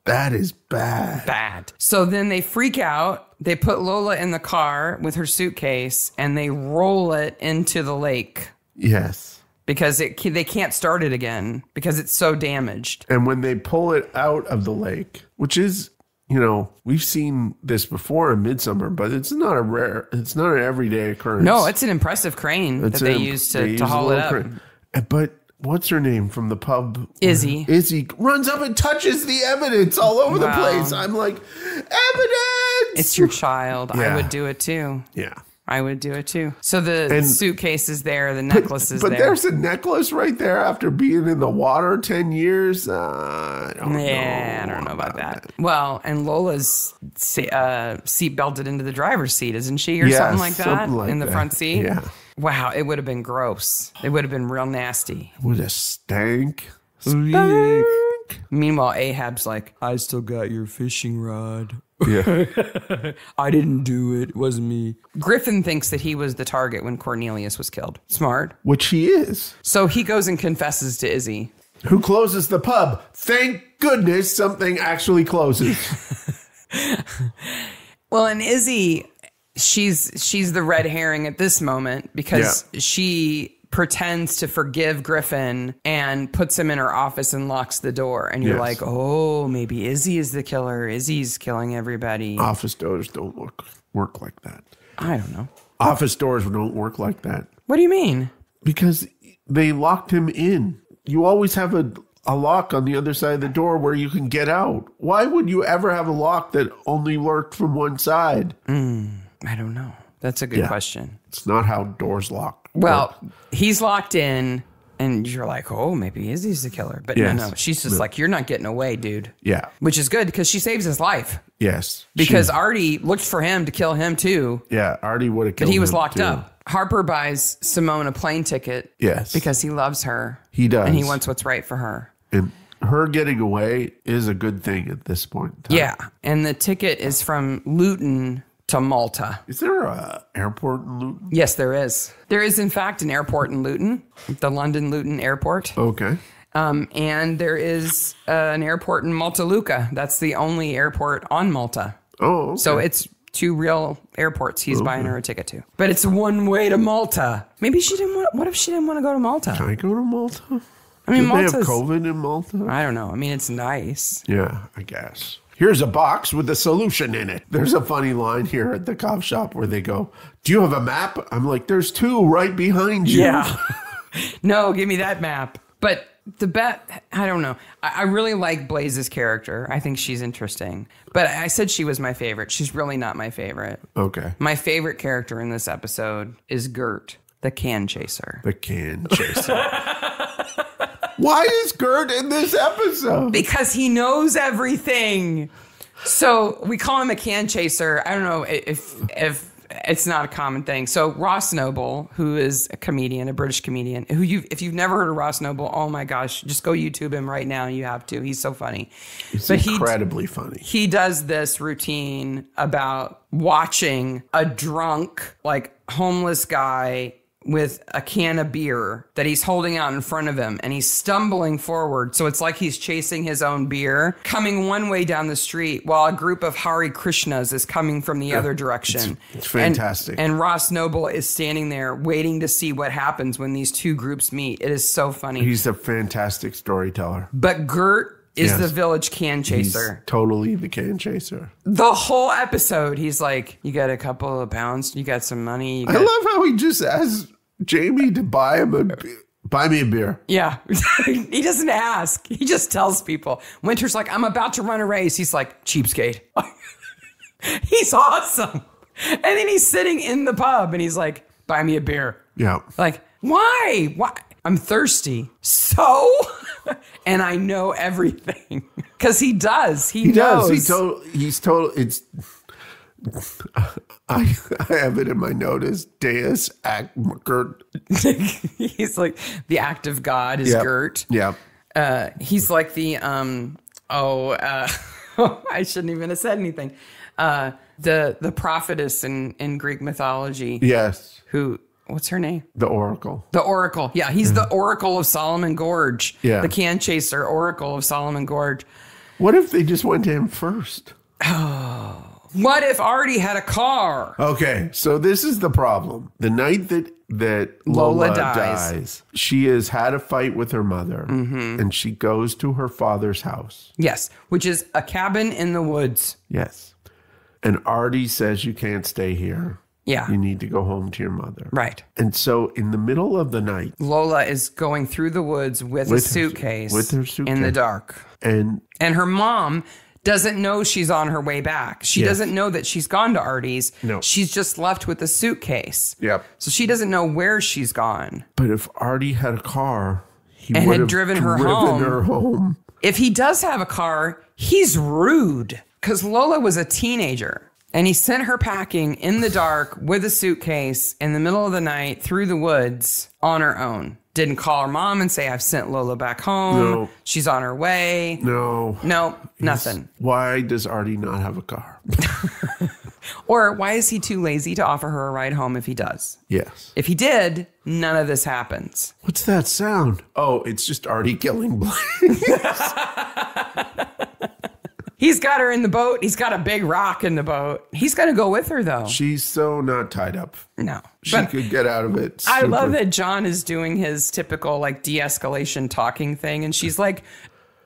[SPEAKER 2] That is bad.
[SPEAKER 1] Bad. So then they freak out. They put Lola in the car with her suitcase and they roll it into the lake.
[SPEAKER 2] Yes.
[SPEAKER 1] Because they can't start it again because it's so damaged.
[SPEAKER 2] And when they pull it out of the lake, which is, we've seen this before in Midsommar, but it's not an everyday occurrence.
[SPEAKER 1] No, it's an impressive crane that they use to haul it up.
[SPEAKER 2] But what's her name from the pub?
[SPEAKER 1] Izzy.
[SPEAKER 2] Izzy runs up and touches the evidence all over the place. I'm like, evidence!
[SPEAKER 1] It's your child.
[SPEAKER 2] Yeah.
[SPEAKER 1] I would do it too.
[SPEAKER 2] Yeah.
[SPEAKER 1] I would do it too. So the suitcase is there. The necklace is there.
[SPEAKER 2] But there's a necklace right there after being in the water 10 years. I don't know
[SPEAKER 1] about that. Well, and Lola's seat belted into the driver's seat, isn't she? Or something like that in the front seat?
[SPEAKER 2] Yeah.
[SPEAKER 1] Wow, it would have been gross. It would have been real nasty.
[SPEAKER 2] It would have stank.
[SPEAKER 1] Meanwhile, Ahab's like, I still got your fishing rod.
[SPEAKER 2] Yeah.
[SPEAKER 1] I didn't do it. It wasn't me. Griffin thinks that he was the target when Cornelius was killed. Smart.
[SPEAKER 2] Which he is.
[SPEAKER 1] So he goes and confesses to Izzy.
[SPEAKER 2] Who closes the pub. Thank goodness something actually closes.
[SPEAKER 1] Well, and Izzy, she's the red herring at this moment because she pretends to forgive Griffin and puts him in her office and locks the door. And you're like, oh, maybe Izzy is the killer. Izzy's killing everybody.
[SPEAKER 2] Office doors don't work like that.
[SPEAKER 1] I don't know.
[SPEAKER 2] Office doors don't work like that.
[SPEAKER 1] What do you mean?
[SPEAKER 2] Because they locked him in. You always have a lock on the other side of the door where you can get out. Why would you ever have a lock that only worked from one side?
[SPEAKER 1] I don't know. That's a good question.
[SPEAKER 2] It's not how doors lock.
[SPEAKER 1] Well, he's locked in, and you're like, oh, maybe Izzy's the killer. But no. She's just like, you're not getting away, dude.
[SPEAKER 2] Yeah.
[SPEAKER 1] Which is good, because she saves his life.
[SPEAKER 2] Yes.
[SPEAKER 1] Because Artie looked for him to kill him, too.
[SPEAKER 2] Yeah, Artie would have killed him,
[SPEAKER 1] but he was locked
[SPEAKER 2] too.
[SPEAKER 1] up. Harper buys Simone a plane ticket.
[SPEAKER 2] Yes.
[SPEAKER 1] Because he loves her.
[SPEAKER 2] He does.
[SPEAKER 1] And he wants what's right for her.
[SPEAKER 2] And her getting away is a good thing at this point in time.
[SPEAKER 1] Yeah. And the ticket is from Luton to Malta.
[SPEAKER 2] Is there an airport in Luton?
[SPEAKER 1] Yes, there is. There is, in fact, an airport in Luton, the London Luton Airport.
[SPEAKER 2] Okay.
[SPEAKER 1] And there is an airport in Malta Luca. That's the only airport on Malta.
[SPEAKER 2] Oh, okay.
[SPEAKER 1] So it's two real airports he's buying her a ticket to. But it's one way to Malta. Maybe she didn't want... What if she didn't want to go to Malta?
[SPEAKER 2] Can I go to Malta?
[SPEAKER 1] I mean,
[SPEAKER 2] Do they have
[SPEAKER 1] Malta's...
[SPEAKER 2] COVID in Malta?
[SPEAKER 1] I don't know. I mean, it's nice.
[SPEAKER 2] Yeah, I guess. Here's a box with a solution in it. There's a funny line here at the cop shop where they go, do you have a map? I'm like, there's two right behind you.
[SPEAKER 1] Yeah. No, give me that map. But the bet, I don't know. I really like Blaze's character. I think she's interesting. But I said she was my favorite. She's really not my favorite.
[SPEAKER 2] Okay.
[SPEAKER 1] My favorite character in this episode is Gert, the can chaser.
[SPEAKER 2] The can chaser. Why is Gert in this episode?
[SPEAKER 1] Because he knows everything. So we call him a can chaser. I don't know if it's not a common thing. So Ross Noble, who is a comedian, a British comedian, if you've never heard of Ross Noble, oh my gosh, just go YouTube him right now. You have to. He's so funny.
[SPEAKER 2] He's incredibly funny.
[SPEAKER 1] He does this routine about watching a drunk, like homeless guy with a can of beer that he's holding out in front of him, and he's stumbling forward. So it's like he's chasing his own beer, coming one way down the street while a group of Hare Krishnas is coming from the other direction.
[SPEAKER 2] It's fantastic.
[SPEAKER 1] And Ross Noble is standing there waiting to see what happens when these two groups meet. It is so funny.
[SPEAKER 2] He's a fantastic storyteller.
[SPEAKER 1] But Gert is the village can chaser.
[SPEAKER 2] He's totally the can chaser.
[SPEAKER 1] The whole episode, he's like, you got a couple of pounds? You got some money?
[SPEAKER 2] I love how he just asks Jamie to buy me a beer.
[SPEAKER 1] Yeah. He doesn't ask. He just tells people. Winter's like, I'm about to run a race. He's like, cheapskate. He's awesome. And then he's sitting in the pub and he's like, buy me a beer.
[SPEAKER 2] Yeah.
[SPEAKER 1] Like, why? Why? I'm thirsty. So? And I know everything. Because he does. He knows.
[SPEAKER 2] He's total. It's. I have it in my notice. Deus act Gert.
[SPEAKER 1] He's like the act of God is Gert.
[SPEAKER 2] Yeah.
[SPEAKER 1] He's like the I shouldn't even have said anything. The prophetess in Greek mythology.
[SPEAKER 2] Yes.
[SPEAKER 1] What's her name?
[SPEAKER 2] The Oracle.
[SPEAKER 1] The Oracle. Yeah, he's the Oracle of Solomon Gorge.
[SPEAKER 2] Yeah.
[SPEAKER 1] The can chaser, Oracle of Solomon Gorge.
[SPEAKER 2] What if they just went to him first?
[SPEAKER 1] Oh. What if Artie had a car?
[SPEAKER 2] Okay, so this is the problem. The night that Lola dies, she has had a fight with her mother, and she goes to her father's house.
[SPEAKER 1] Yes, which is a cabin in the woods.
[SPEAKER 2] Yes. And Artie says, you can't stay here.
[SPEAKER 1] Yeah.
[SPEAKER 2] You need to go home to your mother.
[SPEAKER 1] Right.
[SPEAKER 2] And so in the middle of the night,
[SPEAKER 1] Lola is going through the woods with a suitcase.
[SPEAKER 2] With her suitcase.
[SPEAKER 1] In the dark.
[SPEAKER 2] And
[SPEAKER 1] her mom doesn't know she's on her way back. She doesn't know that she's gone to Artie's.
[SPEAKER 2] No.
[SPEAKER 1] She's just left with a suitcase.
[SPEAKER 2] Yep.
[SPEAKER 1] So she doesn't know where she's gone.
[SPEAKER 2] But if Artie had a car, he would
[SPEAKER 1] had
[SPEAKER 2] have
[SPEAKER 1] driven her home. If he does have a car, he's rude. Because Lola was a teenager. And he sent her packing in the dark with a suitcase in the middle of the night through the woods on her own. Didn't call her mom and say, I've sent Lola back home.
[SPEAKER 2] No.
[SPEAKER 1] She's on her way.
[SPEAKER 2] No,
[SPEAKER 1] nothing.
[SPEAKER 2] Why does Artie not have a car?
[SPEAKER 1] Or why is he too lazy to offer her a ride home if he does?
[SPEAKER 2] Yes.
[SPEAKER 1] If he did, none of this happens.
[SPEAKER 2] What's that sound? Oh, it's just Artie killing Blaze.
[SPEAKER 1] He's got her in the boat. He's got a big rock in the boat. He's going to go with her, though.
[SPEAKER 2] She's so not tied up.
[SPEAKER 1] No.
[SPEAKER 2] She could get out of it.
[SPEAKER 1] I love that John is doing his typical, like, de-escalation talking thing. And she's like,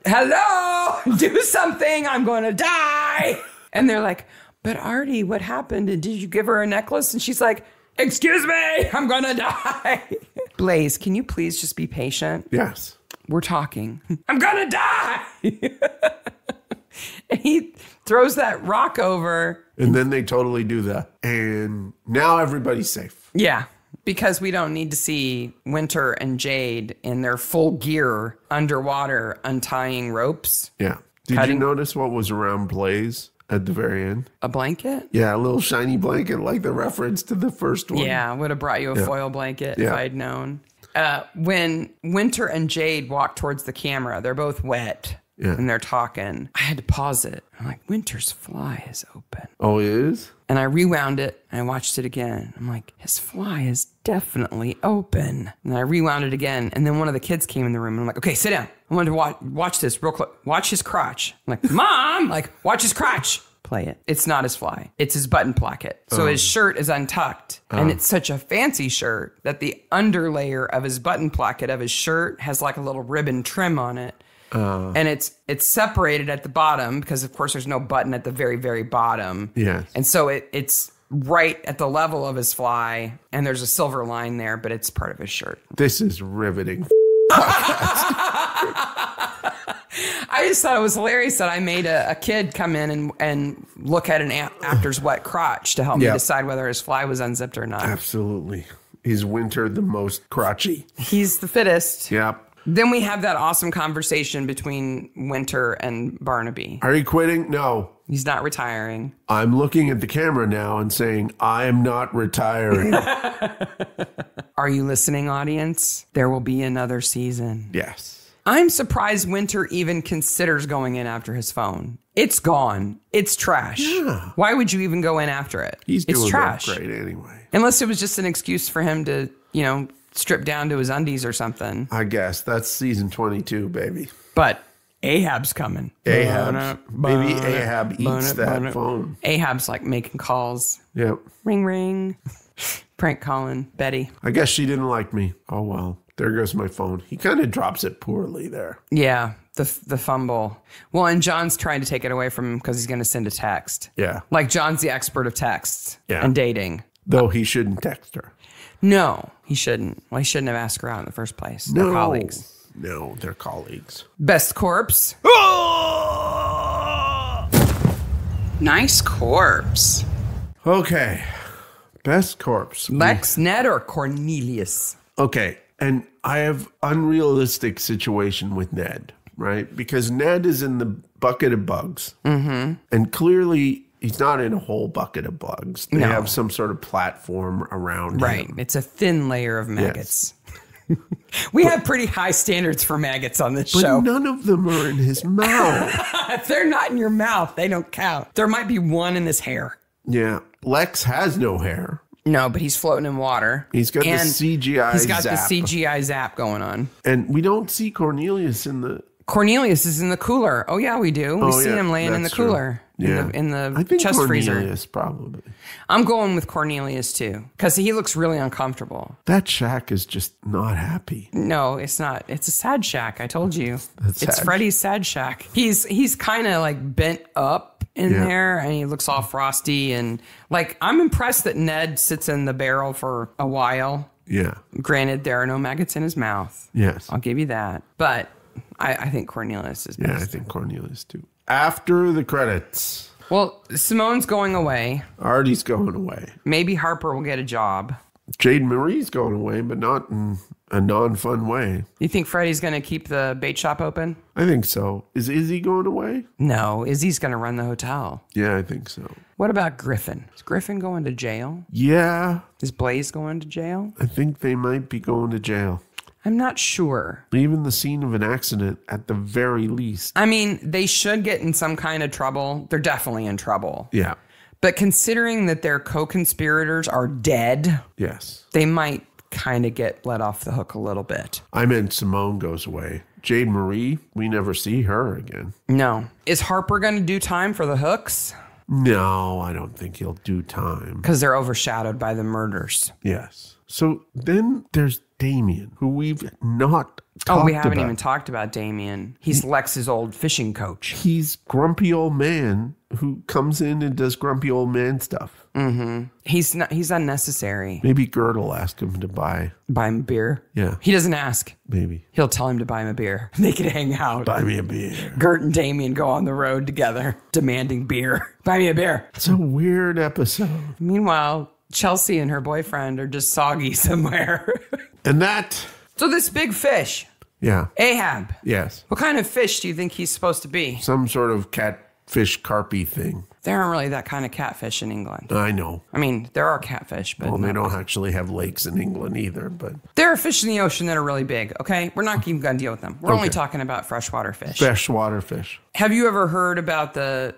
[SPEAKER 1] hello, do something. I'm going to die. And they're like, but Artie, what happened? And did you give her a necklace? And she's like, excuse me, I'm going to die. Blaze, can you please just be patient?
[SPEAKER 2] Yes.
[SPEAKER 1] We're talking. I'm going to die. And he throws that rock over.
[SPEAKER 2] And then they totally do that. And now everybody's safe.
[SPEAKER 1] Yeah, because we don't need to see Winter and Jade in their full gear underwater untying ropes.
[SPEAKER 2] Yeah. Did you notice what was around Blaze at the very end?
[SPEAKER 1] A blanket?
[SPEAKER 2] Yeah, a little shiny blanket like the reference to the first one.
[SPEAKER 1] Yeah, would have brought you a foil blanket if I'd known. When Winter and Jade walk towards the camera, they're both wet. Yeah. And they're talking. I had to pause it. I'm like, Winter's fly is open.
[SPEAKER 2] Oh, it is?
[SPEAKER 1] And I rewound it and I watched it again. I'm like, his fly is definitely open. And I rewound it again. And then one of the kids came in the room and I'm like, okay, sit down. I wanted to watch this real quick. Watch his crotch. I'm like, Mom, like, watch his crotch. play it. It's not his fly. It's his button placket. So his shirt is untucked. And it's such a fancy shirt that the underlayer of his button placket of his shirt has like a little ribbon trim on it. And it's separated at the bottom because, of course, there's no button at the very, very bottom.
[SPEAKER 2] Yeah.
[SPEAKER 1] And so it's right at the level of his fly, and there's a silver line there, but it's part of his shirt.
[SPEAKER 2] This is riveting.
[SPEAKER 1] I just thought it was hilarious that I made a kid come in and look at an actor's wet crotch to help me decide whether his fly was unzipped or not.
[SPEAKER 2] Absolutely. Is Winter the most crotchy?
[SPEAKER 1] He's the fittest.
[SPEAKER 2] Yep.
[SPEAKER 1] Then we have that awesome conversation between Winter and Barnaby.
[SPEAKER 2] Are you quitting? No.
[SPEAKER 1] He's not retiring.
[SPEAKER 2] I'm looking at the camera now and saying, I am not retiring.
[SPEAKER 1] Are you listening, audience? There will be another season.
[SPEAKER 2] Yes.
[SPEAKER 1] I'm surprised Winter even considers going in after his phone. It's gone. It's trash.
[SPEAKER 2] Yeah.
[SPEAKER 1] Why would you even go in after it?
[SPEAKER 2] He's doing
[SPEAKER 1] trash.
[SPEAKER 2] Great anyway.
[SPEAKER 1] Unless it was just an excuse for him to, strip down to his undies or something.
[SPEAKER 2] I guess that's season 22, baby.
[SPEAKER 1] But Ahab's coming.
[SPEAKER 2] Ahab. Maybe Ahab eats that phone.
[SPEAKER 1] Ahab's like making calls.
[SPEAKER 2] Yep.
[SPEAKER 1] Ring, ring. Prank calling Betty.
[SPEAKER 2] I guess she didn't like me. Oh, well. There goes my phone. He kind of drops it poorly there.
[SPEAKER 1] Yeah, the fumble. Well, and John's trying to take it away from him because he's going to send a text.
[SPEAKER 2] Yeah.
[SPEAKER 1] Like John's the expert of texts and dating.
[SPEAKER 2] Though he shouldn't text her.
[SPEAKER 1] No, he shouldn't. Well, he shouldn't have asked her out in the first place.
[SPEAKER 2] No.
[SPEAKER 1] They're colleagues.
[SPEAKER 2] No, they're colleagues.
[SPEAKER 1] Best corpse. Nice corpse.
[SPEAKER 2] Okay. Best corpse.
[SPEAKER 1] Lex, Ned, or Cornelius?
[SPEAKER 2] Okay. And I have unrealistic situation with Ned, right? Because Ned is in the bucket of bugs. Mm-hmm. And clearly he's not in a whole bucket of bugs. They have some sort of platform around
[SPEAKER 1] him. It's a thin layer of maggots. Yes. We have pretty high standards for maggots on this show.
[SPEAKER 2] But none of them are in his mouth.
[SPEAKER 1] If they're not in your mouth, they don't count. There might be one in his hair.
[SPEAKER 2] Yeah. Lex has no hair.
[SPEAKER 1] No, but he's floating in water.
[SPEAKER 2] He's got the CGI
[SPEAKER 1] He's got
[SPEAKER 2] zap.
[SPEAKER 1] the CGI zap going on.
[SPEAKER 2] And we don't see Cornelius in the...
[SPEAKER 1] Cornelius is in the cooler. Oh, yeah, we do. We see him laying in the cooler.
[SPEAKER 2] Yeah.
[SPEAKER 1] In the
[SPEAKER 2] I think
[SPEAKER 1] chest
[SPEAKER 2] Cornelius,
[SPEAKER 1] freezer.
[SPEAKER 2] probably.
[SPEAKER 1] I'm going with Cornelius, too, because he looks really uncomfortable.
[SPEAKER 2] That shack is just not happy.
[SPEAKER 1] No, it's not. It's a sad shack. I told you. It's Freddies Sad Shack. He's kind of like bent up in there, and he looks all frosty. And like, I'm impressed that Ned sits in the barrel for a while.
[SPEAKER 2] Yeah.
[SPEAKER 1] Granted, there are no maggots in his mouth.
[SPEAKER 2] Yes.
[SPEAKER 1] I'll give you that. But I think Cornelius is best.
[SPEAKER 2] Yeah, I think Cornelius too. After the credits.
[SPEAKER 1] Well, Simone's going away.
[SPEAKER 2] Artie's going away.
[SPEAKER 1] Maybe Harper will get a job.
[SPEAKER 2] Jade Marie's going away, but not in a non-fun way.
[SPEAKER 1] You think Freddie's going to keep the bait shop open?
[SPEAKER 2] I think so. Is Izzy going away?
[SPEAKER 1] No, Izzy's going to run the hotel.
[SPEAKER 2] Yeah, I think so.
[SPEAKER 1] What about Griffin? Is Griffin going to jail?
[SPEAKER 2] Yeah.
[SPEAKER 1] Is Blaze going to jail?
[SPEAKER 2] I think they might be going to jail.
[SPEAKER 1] I'm not sure.
[SPEAKER 2] Leaving the scene of an accident at the very least.
[SPEAKER 1] I mean, they should get in some kind of trouble. They're definitely in trouble.
[SPEAKER 2] Yeah.
[SPEAKER 1] But considering that their co-conspirators are dead,
[SPEAKER 2] yes,
[SPEAKER 1] they might kind of get let off the hook a little bit.
[SPEAKER 2] I meant Simone goes away. Jade Marie, we never see her again.
[SPEAKER 1] No. Is Harper going to do time for the hooks?
[SPEAKER 2] No, I don't think he'll do time.
[SPEAKER 1] Because they're overshadowed by the murders.
[SPEAKER 2] Yes. So then there's Damien, who we've not talked about.
[SPEAKER 1] Oh, we haven't even talked about Damien. He's Lex's old fishing coach.
[SPEAKER 2] He's grumpy old man who comes in and does grumpy old man stuff.
[SPEAKER 1] Mm-hmm. He's unnecessary.
[SPEAKER 2] Maybe Gert will ask him to buy
[SPEAKER 1] him a beer.
[SPEAKER 2] Yeah.
[SPEAKER 1] He doesn't ask.
[SPEAKER 2] Maybe.
[SPEAKER 1] He'll tell him to buy him a beer. They could hang out.
[SPEAKER 2] Buy me a beer.
[SPEAKER 1] Gert and Damien go on the road together, demanding beer. Buy me a beer.
[SPEAKER 2] It's a weird episode.
[SPEAKER 1] Meanwhile, Chelsea and her boyfriend are just soggy somewhere.
[SPEAKER 2] And that...
[SPEAKER 1] So this big fish.
[SPEAKER 2] Yeah.
[SPEAKER 1] Ahab.
[SPEAKER 2] Yes.
[SPEAKER 1] What kind of fish do you think he's supposed to be?
[SPEAKER 2] Some sort of catfish carpy thing.
[SPEAKER 1] There aren't really that kind of catfish in England.
[SPEAKER 2] I know.
[SPEAKER 1] I mean, there are catfish, but...
[SPEAKER 2] Well, they don't actually have lakes in England either, but...
[SPEAKER 1] There are fish in the ocean that are really big, okay? We're not even going to deal with them. We're only talking about freshwater fish.
[SPEAKER 2] Freshwater fish.
[SPEAKER 1] Have you ever heard about the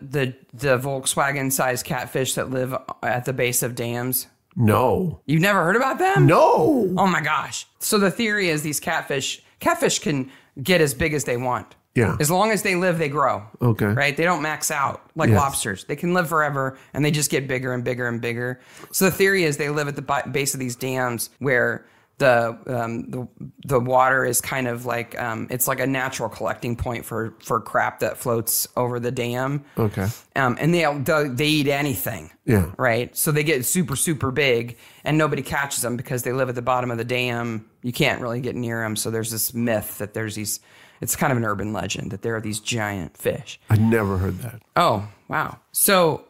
[SPEAKER 1] Volkswagen-sized catfish that live at the base of dams?
[SPEAKER 2] No.
[SPEAKER 1] You've never heard about them?
[SPEAKER 2] No.
[SPEAKER 1] Oh my gosh. So the theory is these catfish can get as big as they want.
[SPEAKER 2] Yeah.
[SPEAKER 1] As long as they live, they grow.
[SPEAKER 2] Okay.
[SPEAKER 1] Right? They don't max out like lobsters. They can live forever, and they just get bigger and bigger and bigger. So the theory is they live at the base of these dams where the water is kind of like it's like a natural collecting point for crap that floats over the dam.
[SPEAKER 2] Okay.
[SPEAKER 1] And they eat anything.
[SPEAKER 2] Yeah.
[SPEAKER 1] Right. So they get super, super big, and nobody catches them because they live at the bottom of the dam. You can't really get near them. So there's this myth that there's these. It's kind of an urban legend that there are these giant fish.
[SPEAKER 2] I never heard that.
[SPEAKER 1] Oh, wow. So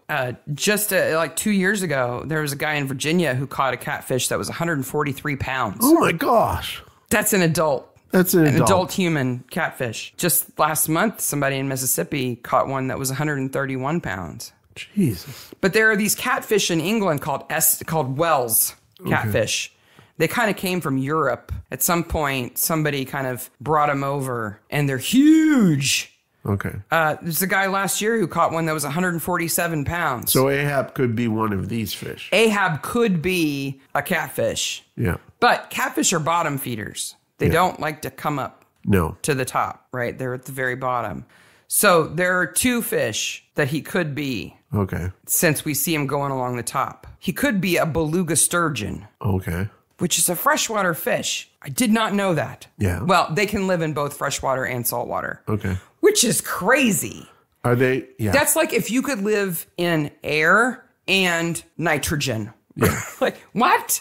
[SPEAKER 1] just like 2 years ago, there was a guy in Virginia who caught a catfish that was 143 pounds.
[SPEAKER 2] Oh, my gosh.
[SPEAKER 1] That's an adult.
[SPEAKER 2] That's an
[SPEAKER 1] adult human catfish. Just last month, somebody in Mississippi caught one that was 131 pounds.
[SPEAKER 2] Jesus.
[SPEAKER 1] But there are these catfish in England called Wells catfish. They kind of came from Europe. At some point, somebody kind of brought them over, and they're huge.
[SPEAKER 2] Okay.
[SPEAKER 1] There's a guy last year who caught one that was 147 pounds.
[SPEAKER 2] So Ahab could be one of these fish.
[SPEAKER 1] Ahab could be a catfish.
[SPEAKER 2] Yeah.
[SPEAKER 1] But catfish are bottom feeders. They don't like to come up to the top, right? They're at the very bottom. So there are two fish that he could be.
[SPEAKER 2] Okay.
[SPEAKER 1] Since we see him going along the top. He could be a beluga sturgeon.
[SPEAKER 2] Okay.
[SPEAKER 1] Which is a freshwater fish. I did not know that.
[SPEAKER 2] Yeah.
[SPEAKER 1] Well, they can live in both freshwater and saltwater.
[SPEAKER 2] Okay.
[SPEAKER 1] Which is crazy.
[SPEAKER 2] Are they? Yeah.
[SPEAKER 1] That's like if you could live in air and nitrogen.
[SPEAKER 2] Yeah.
[SPEAKER 1] Like, what?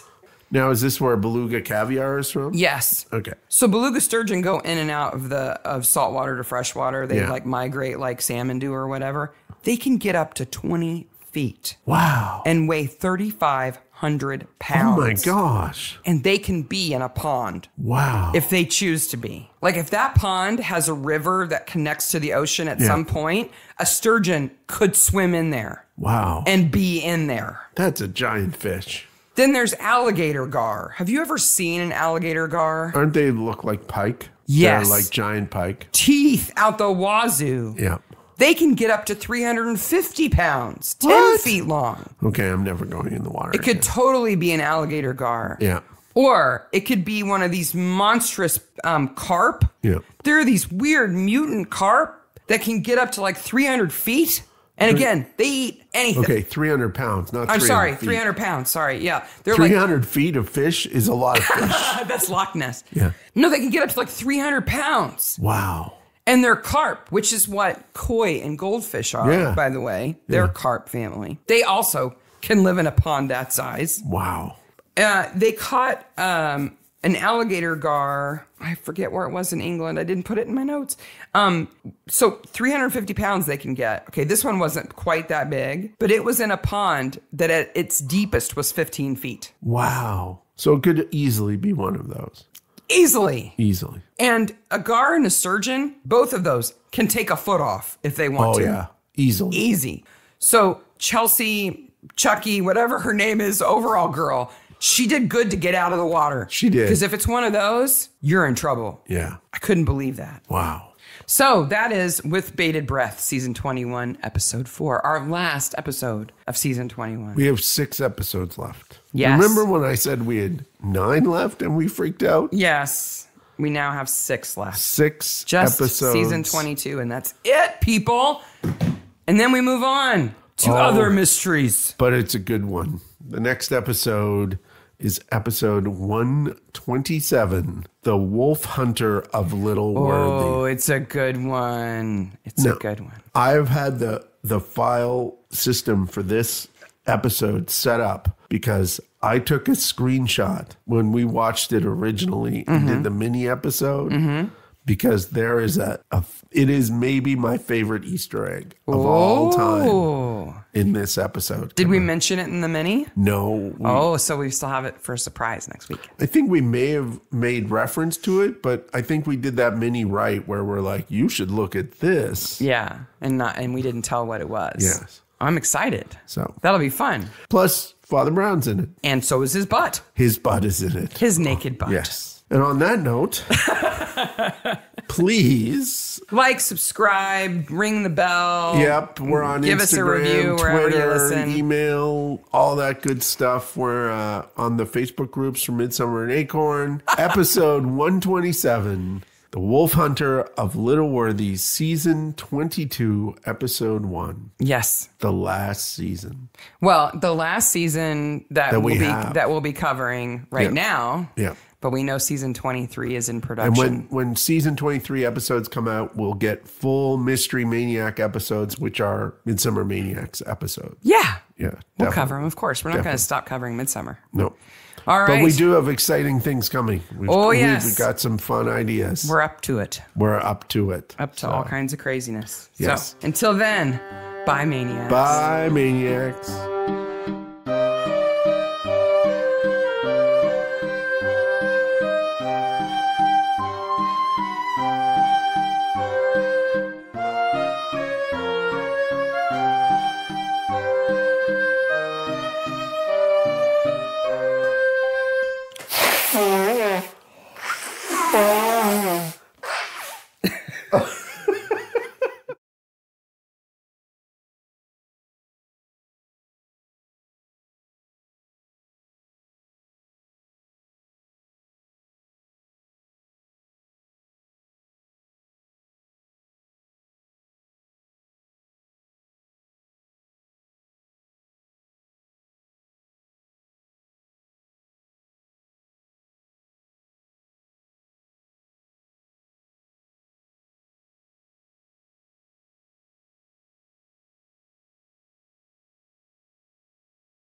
[SPEAKER 2] Now, is this where beluga caviar is from?
[SPEAKER 1] Yes.
[SPEAKER 2] Okay.
[SPEAKER 1] So beluga sturgeon go in and out of saltwater to freshwater. They like migrate like salmon do or whatever. They can get up to 20 feet.
[SPEAKER 2] Wow.
[SPEAKER 1] And weigh 3,500 pounds.
[SPEAKER 2] Oh my gosh.
[SPEAKER 1] And they can be in a pond.
[SPEAKER 2] Wow.
[SPEAKER 1] If they choose to be. Like if that pond has a river that connects to the ocean at some point, a sturgeon could swim in there.
[SPEAKER 2] Wow.
[SPEAKER 1] And be in there.
[SPEAKER 2] That's a giant fish.
[SPEAKER 1] Then there's alligator gar. Have you ever seen an alligator gar?
[SPEAKER 2] Aren't they look like pike?
[SPEAKER 1] Yes.
[SPEAKER 2] They're like giant pike.
[SPEAKER 1] Teeth out the wazoo.
[SPEAKER 2] Yeah.
[SPEAKER 1] They can get up to 350 pounds, 10 feet long.
[SPEAKER 2] Okay, I'm never going in the water.
[SPEAKER 1] It could totally be an alligator gar.
[SPEAKER 2] Yeah.
[SPEAKER 1] Or it could be one of these monstrous carp.
[SPEAKER 2] Yeah.
[SPEAKER 1] There are these weird mutant carp that can get up to like 300 feet. And again, they eat anything.
[SPEAKER 2] Okay, 300 pounds, not 300
[SPEAKER 1] I'm sorry,
[SPEAKER 2] feet.
[SPEAKER 1] 300 pounds. Sorry, yeah. They're
[SPEAKER 2] 300 feet of fish is a lot of fish.
[SPEAKER 1] That's Loch Ness.
[SPEAKER 2] Yeah.
[SPEAKER 1] No, they can get up to like 300 pounds.
[SPEAKER 2] Wow.
[SPEAKER 1] And they're carp, which is what koi and goldfish are, by the way. They're carp family. They also can live in a pond that size.
[SPEAKER 2] Wow.
[SPEAKER 1] They caught an alligator gar. I forget where it was in England. I didn't put it in my notes. So 350 pounds they can get. Okay, this one wasn't quite that big, but it was in a pond that at its deepest was 15 feet.
[SPEAKER 2] Wow. So it could easily be one of those.
[SPEAKER 1] Easily.
[SPEAKER 2] Easily.
[SPEAKER 1] And a gar and a sturgeon, both of those can take a foot off if they want to.
[SPEAKER 2] Oh, yeah. Easily.
[SPEAKER 1] Easy. So Chelsea, Chucky, whatever her name is, overall girl, she did good to get out of the water.
[SPEAKER 2] She did.
[SPEAKER 1] Because if it's one of those, you're in trouble.
[SPEAKER 2] Yeah.
[SPEAKER 1] I couldn't believe that.
[SPEAKER 2] Wow.
[SPEAKER 1] So that is With Bated Breath, Season 21, Episode 4. Our last episode of Season 21.
[SPEAKER 2] We have 6 episodes left.
[SPEAKER 1] Yes.
[SPEAKER 2] Remember when I said we had 9 left and we freaked out?
[SPEAKER 1] Yes. We now have 6 left.
[SPEAKER 2] 6
[SPEAKER 1] Just
[SPEAKER 2] episodes.
[SPEAKER 1] Season 22, and that's it, people. And then we move on to other mysteries.
[SPEAKER 2] But it's a good one. The next episode is episode 127, The Wolf Hunter of Little Worthy.
[SPEAKER 1] Oh, it's a good one. It's a good one.
[SPEAKER 2] I've had the file system for this episode set up because I took a screenshot when we watched it originally and did the mini episode because there is it is maybe my favorite Easter egg of all time in this episode.
[SPEAKER 1] Did we mention it in the mini?
[SPEAKER 2] No.
[SPEAKER 1] So we still have it for a surprise next week.
[SPEAKER 2] I think we may have made reference to it, but I think we did that mini right where we're like, you should look at this.
[SPEAKER 1] Yeah, and we didn't tell what it was.
[SPEAKER 2] Yes.
[SPEAKER 1] I'm excited.
[SPEAKER 2] So
[SPEAKER 1] that'll be fun.
[SPEAKER 2] Plus, Father Brown's in it.
[SPEAKER 1] And so is his butt.
[SPEAKER 2] His butt is in it.
[SPEAKER 1] His naked butt.
[SPEAKER 2] Yes. And on that note, please
[SPEAKER 1] like, subscribe, ring the bell.
[SPEAKER 2] Yep, we're on
[SPEAKER 1] Give
[SPEAKER 2] Instagram,
[SPEAKER 1] us a review wherever
[SPEAKER 2] Twitter,
[SPEAKER 1] you listen.
[SPEAKER 2] email, all that good stuff. We're on the Facebook groups for Midsomer and Acorn. Episode 127, The Wolf Hunter of Little Worthy, Season 22, Episode 1.
[SPEAKER 1] Yes.
[SPEAKER 2] The last season.
[SPEAKER 1] Well, the last season that we'll be covering right now.
[SPEAKER 2] Yeah.
[SPEAKER 1] But we know Season 23 is in production.
[SPEAKER 2] And when Season 23 episodes come out, we'll get full Mystery Maniac episodes, which are Midsomer Maniacs episodes.
[SPEAKER 1] Yeah.
[SPEAKER 2] Yeah.
[SPEAKER 1] We'll cover them, of course. We're not going to stop covering Midsommar.
[SPEAKER 2] No.
[SPEAKER 1] All right.
[SPEAKER 2] But we do have exciting things coming. We've got some fun ideas.
[SPEAKER 1] We're up to it.
[SPEAKER 2] Up to
[SPEAKER 1] all kinds of craziness.
[SPEAKER 2] Yes.
[SPEAKER 1] So until then, bye, Maniacs.
[SPEAKER 2] Bye, Maniacs.